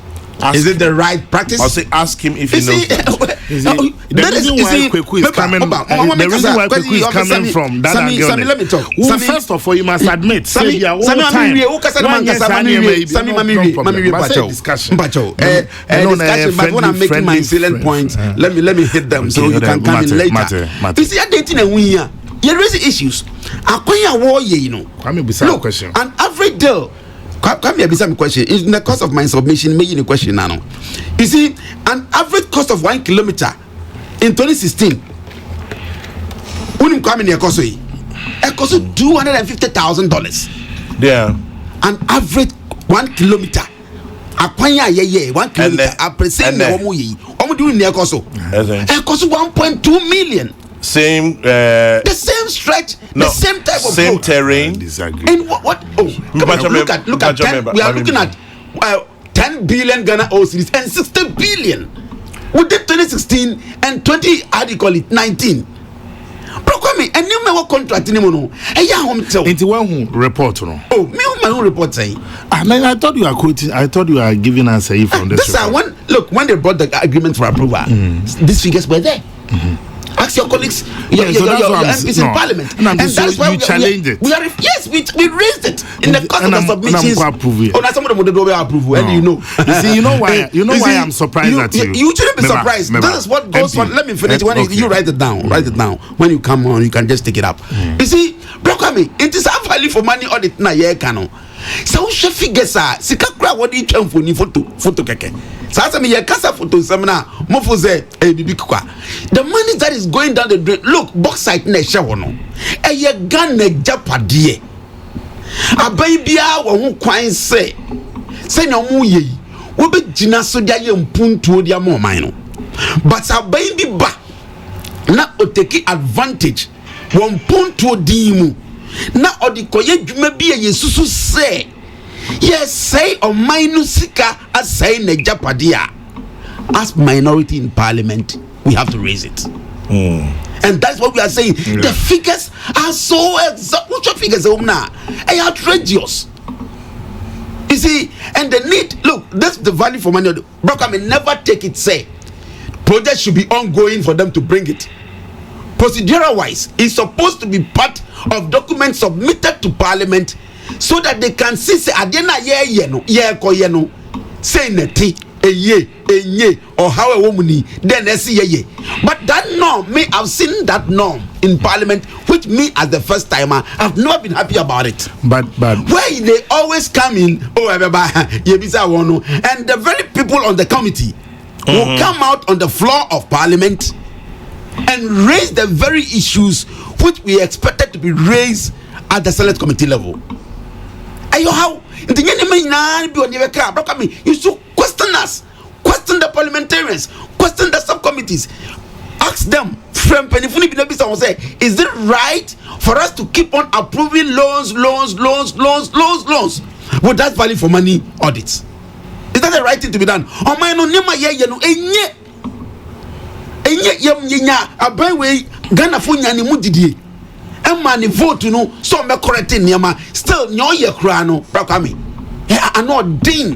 Is it the right practice? I'll say ask him if he knows that. The reason why Kokrokoo is coming, the reason why Kokrokoo is coming from that angle. Sammy, let me talk. Well, first of all, you must admit, Sammy, time. Mami, discussion. But when I'm making my salient points, let me hit them so you can come in later. You see, I didn't know here. You raise issues. Akwanya war, you know. Look, an average deal. Come here, some question. In the course of my submission, making a question now. You see, an average cost of 1 kilometer in 2016. Unim come in here, cost $250,000. Yeah. An average 1 kilometer. Akwanya 1 kilometer. I present the doing near cost. It cost 1.2 million. Same the same stretch, the same type of same road. terrain. And what look at 10, we are looking at 10 billion Ghana cedis and 60 billion within 2016 and 19. Proclaim and you may contract anymore. Home tell into one report. Me my own report saying. I thought you are quoting. I thought you are giving us a from this. When they brought the agreement for approval, these figures were there. Ask your colleagues, your MPs in Parliament, and that's why we challenged it. We raised it in the course of the submissions. Some of them would approve, and you know. You know why I'm surprised at you. You shouldn't be surprised. This is what goes on. Let me finish. When you write it down, When you come on, you can just take it up. You see, Brokami, it is a value for money audit na ye kano. So she figures sikakra what you can for ni photo keke. Sasa me kasa photo samna mofoze bibikwa. The money that is going down the drain. Look, bauxite na she wono. Ye gan na japade. Abai bia wo ho kwan se nya mu ye. Wo be gina so dia ye mpuntuo dia mo man no. But abai bi ba na oteki advantage wo mpuntuo din mu. Na odikoye dwuma bi ye susu se yes say o minu sika asay na japadia. As minority in Parliament we have to raise it. And that's what we are saying. The figures are so which figures are outrageous. You see, and the need, look, that's the value for money. Broker may never take it, say project should be ongoing for them to bring it. Procedural wise, it's supposed to be part of documents submitted to Parliament so that they can see say adena yeno say neti ye or how a woman then ye. But that norm, I've seen that norm in Parliament, which me as the first timer I've never been happy about it. But where they always come in, and the very people on the committee will come out on the floor of Parliament and raise the very issues which we expected to be raised at the Select Committee level. Ayo how you should question us, question the parliamentarians, question the subcommittees, ask them is it right for us to keep on approving loans with that value for money audits? Is that the right thing to be done? Ghana for nyani mudidie emma ni vote no so me correcting niama still nyo ye kra no rakami ano din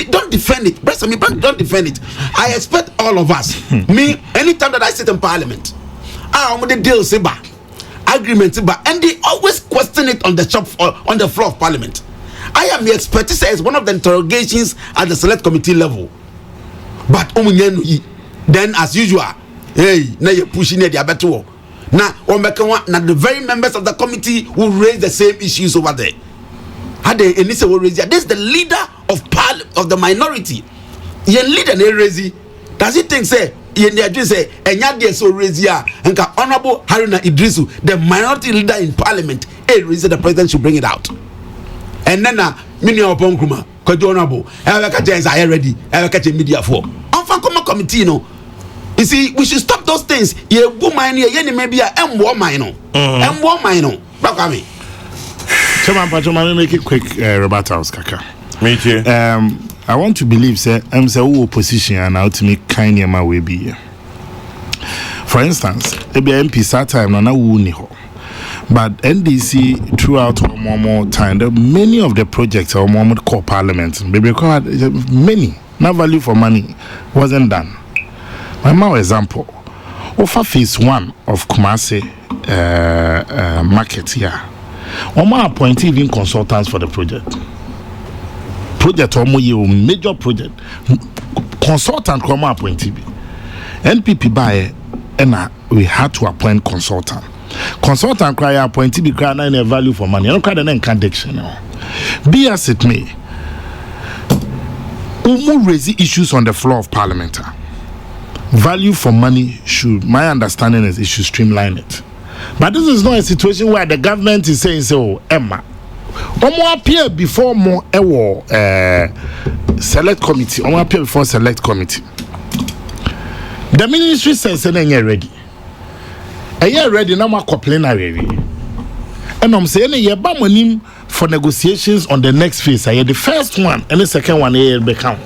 don't defend it don't defend it. I expect all of us me anytime that I sit in Parliament on the deal seba agreement seba and they always question it on the floor of Parliament. I am the expertise as one of the interrogations at the Select Committee level, but then as usual now you're pushing it better. Now the very members of the committee will raise the same issues over there. This is the leader of the minority. Does he think say Honorable Haruna Idrisu, the minority leader in Parliament, the president should bring it out? And then Honorable I ready media for committee you see, we should stop those things. Ye woman, ye maybe a M1 Chairman, make it quick, Roberta Kaka. Me too. I want to believe, sir, I'm the opposition and ultimately kind of my way be. For instance, MP start time na wuni ho. But NDC throughout one more time, many of the projects are more called Parliament. Many, no value for money wasn't done. My mouth example. Offer phase 1 of Kumasi market here. Oma appoint even consultants for the project. Project major project. Consultant Oma appoint NPP buy and we had to appoint consultant. Consultant cry appointee be cry na value for money. I don't cry the name condition. Be as it may. Umu raise issues on the floor of Parliament. Value for money should, my understanding is, it should streamline it. But this is not a situation where the government is saying, so, Emma, Omo appear before more select committee. Omo appear before select committee. The ministry says, you're ready. And you're ready now, my complaint already. And I'm saying, you're back for negotiations on the next phase. I the first one and the second one, you're become.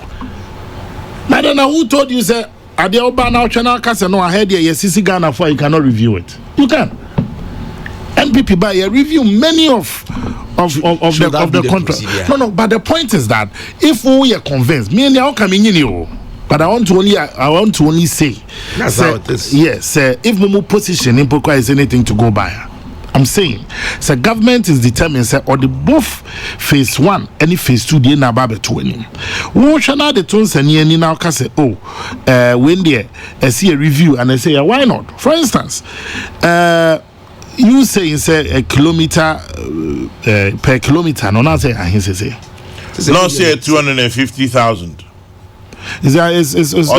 Now, then, who told you, sir? Are the Obama channel cast no ahead here? Yes, CC Ghana for you cannot review it. You can. NPP by a review many of the contract. No, but the point is that if we are convinced, me and you come in you. But I want to only say that's how it is. Yes, if Momo position in Pokwa is anything to go by. I'm saying, the government is determined, say, or the both phase 1 and phase 2, they na babe to him. We shall not the tones and ye now can say, oh, when there, I see a review and I say, why not? For instance, you say, a kilometer per kilometer, no, not say, I say, not say 250,000. Is or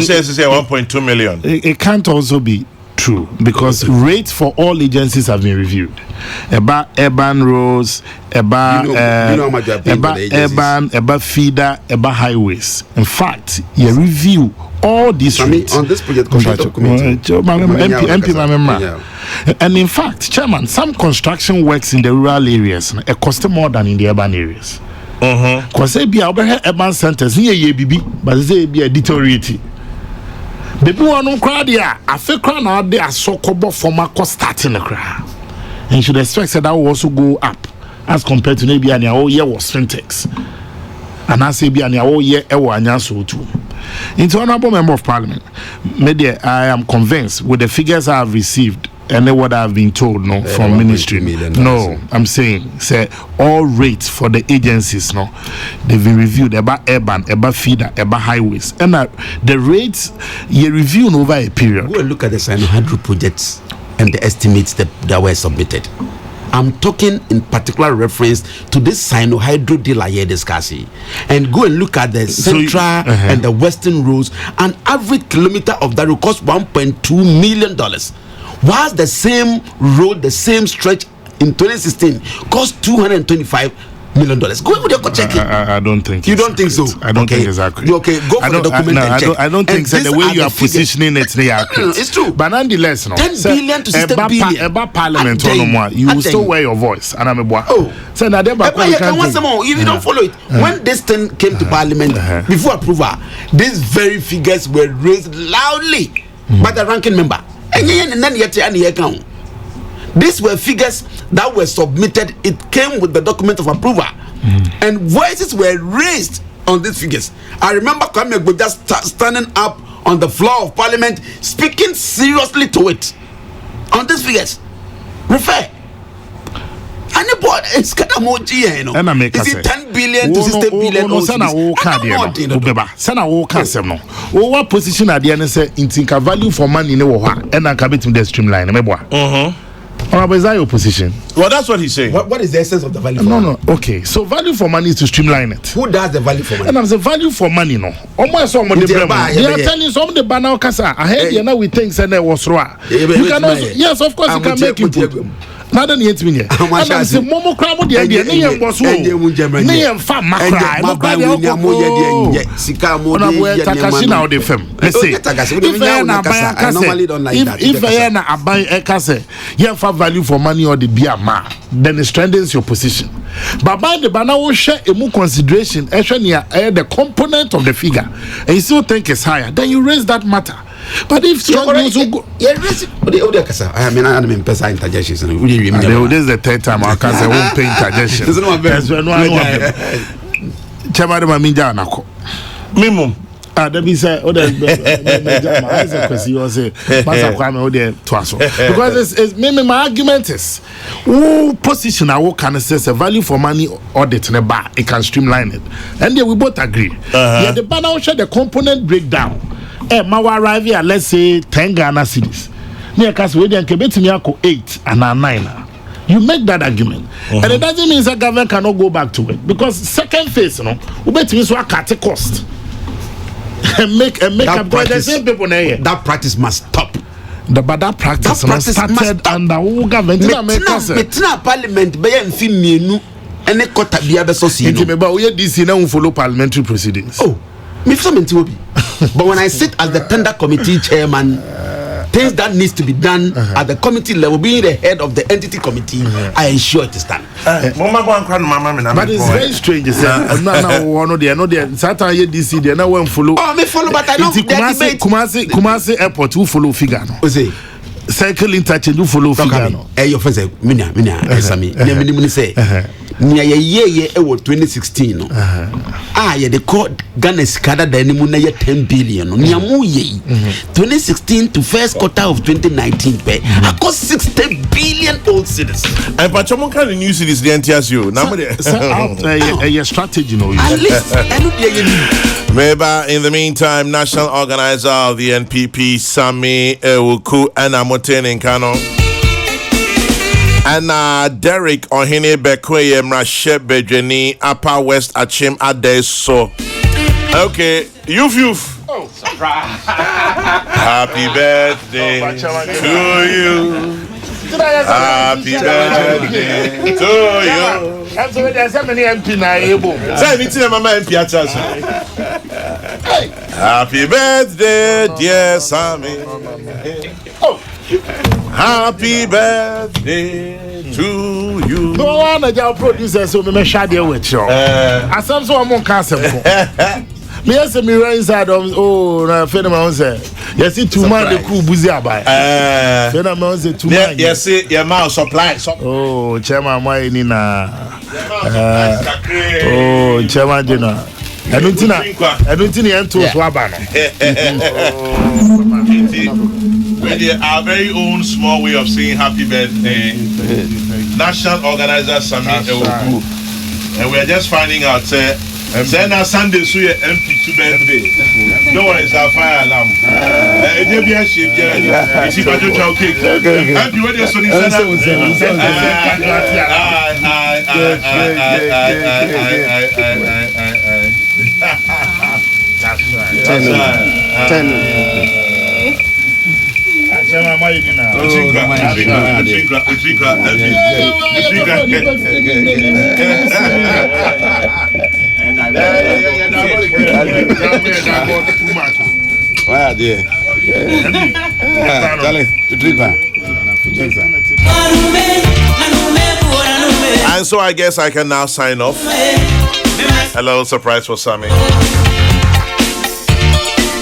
say 1.2 million. It can't also be true because rates for all agencies have been reviewed. About urban roads, about urban feeder, about highways. In fact, you review all these rates on this project. And in fact, Chairman, some construction works in the rural areas it cost more than in the urban areas. Because they be urban centers near BB, but they be a deteriorating. The one crowd here, I feel crown out there so cobo former cost starting the crowd. And you should expect that will also go up as compared to maybe an whole year was Frentex. And I say be an whole year and so too. Into honorable member of parliament, media, I am convinced with the figures I have received and what I have been told from ministry. No, I'm saying say all rates for the agencies they've been reviewed about urban, about feeder, about highways, and the rates you reviewed over a period. Go and look at the Sino-Hydro projects and the estimates that were submitted. I'm talking in particular reference to this Sino-Hydro deal I here discussing. And go and look at the central and the western roads. An average kilometer of that will cost $1.2 million. Whilst the same road, the same stretch in 2016 cost $225 million. Go with your check it. I don't think you don't think so. I don't think it's accurate. Okay, go for the document and check. I don't think so. The way you are positioning it, they are accurate. It's true. But nonetheless, 10 billion to 60 billion. About parliament, you will still wear your voice. And I'm a so now if you don't follow it, when this thing came to parliament before approval, these very figures were raised loudly by the ranking member. These were figures that were submitted. It came with the document of approval, and voices were raised on these figures. I remember Kwame Egbo just standing up on the floor of parliament, speaking seriously to it on these figures. Refer. It's kind of more Is it 10 billion to 60 billion? What position are the say in value for money in the and I can the streamline? Is that your position? Well, that's what he's saying. What is the essence of the value for money? No. Okay. So value for money is to streamline it. Who does the value for money? And I'm saying value for money, no. Almost some of the they are telling some of the banal kasa. I heard you know we think that was wrong. You can also, yes, of course you can make input. Nada ni yetimi nye. Ana se momo kra mo de ne yem boso. Ne yem fa makra. Mo kra de okoko. Sika mo de ye takashi na de fem. Let's say. If na aban ekase, yem fa value for money or the bia ma, then it strengthens your position. But by the bana wo share emu consideration, the component of the figure, and you still think it's higher, then you raise that matter. But if strong news will go, I mean, I'm in person interjections. This is the third time I can't say won't pay interjection. Minimum. That be said, because it's maybe my argument is, position I work can assess a value for money audit in a bar, it can streamline it, and then we both agree. Yeah, the banner share the component breakdown. Mawa arrive here, let's say 10 Ghana cedis. Near Caswede and Quebec, 8 and 9. You make that argument, and it doesn't mean that government cannot go back to it because second phase, you know, we bet means what cut the cost and make up the same people there. That practice must stop. But that practice started under who government in America. Parliament be en fi mienu ene kota bia be so si no. Intimate, but we DC now follow parliamentary proceedings. Oh, me for me to be. But when I sit as the tender committee chairman, things that needs to be done at the committee level, being the head of the entity committee, I ensure it is done. But it's very strange. Saturday DC, they now won't follow. Oh, me follow, but I don't. Kumasi Airport, who follow figure? Cycle interchange, who follow figure? Your friend say, Mina, Esami, Nemini say. Near ye 2016 no ye the court Ghana skada da nimu na ye 10 billion no nyamu ye 2016 to first quarter of 2019 pe across 60 billion old citizens and patromon kan new cities the NTSU na mo your strategy no at least maybe in the meantime national organizer of the NPP Sami Ewuku and Amoten in Kano and Derek Ohene Bekweye Mrashe Bejeni Upper West Achim Adeso. Okay, youth. Oh, surprise. Happy birthday to you. Happy birthday to you. I'm sorry, there's so many MP now. Say anything, Mama MP at Happy birthday, dear Sammy. Oh. Happy birthday to you. No one of your producers so me share there with you. As some so among castle. Me yes me right inside of na phenomenon say. Yes it 2 man the crew buzi abai. Phenomenon say 2 man. Yes your man supply. Oh, chairman why ni na. Oh, chairman Jena. Enuntina ento so aba no. With our very own small way of saying happy birthday, national organizer Sami Ewuku, and we are just finding out. Then our Sunday so your MP2 birthday. No one is our fire alarm. It will be a shape. You see what you cake. Happy birthday, Sonny and so I guess I can now sign off. A little surprise for Sammy.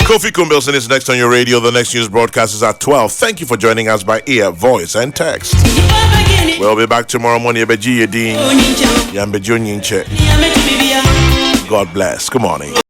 Kofi Kumbelson is next on your radio. The next news broadcast is at 12. Thank you for joining us by ear, voice, and text. We'll be back tomorrow morning. God bless. Good morning.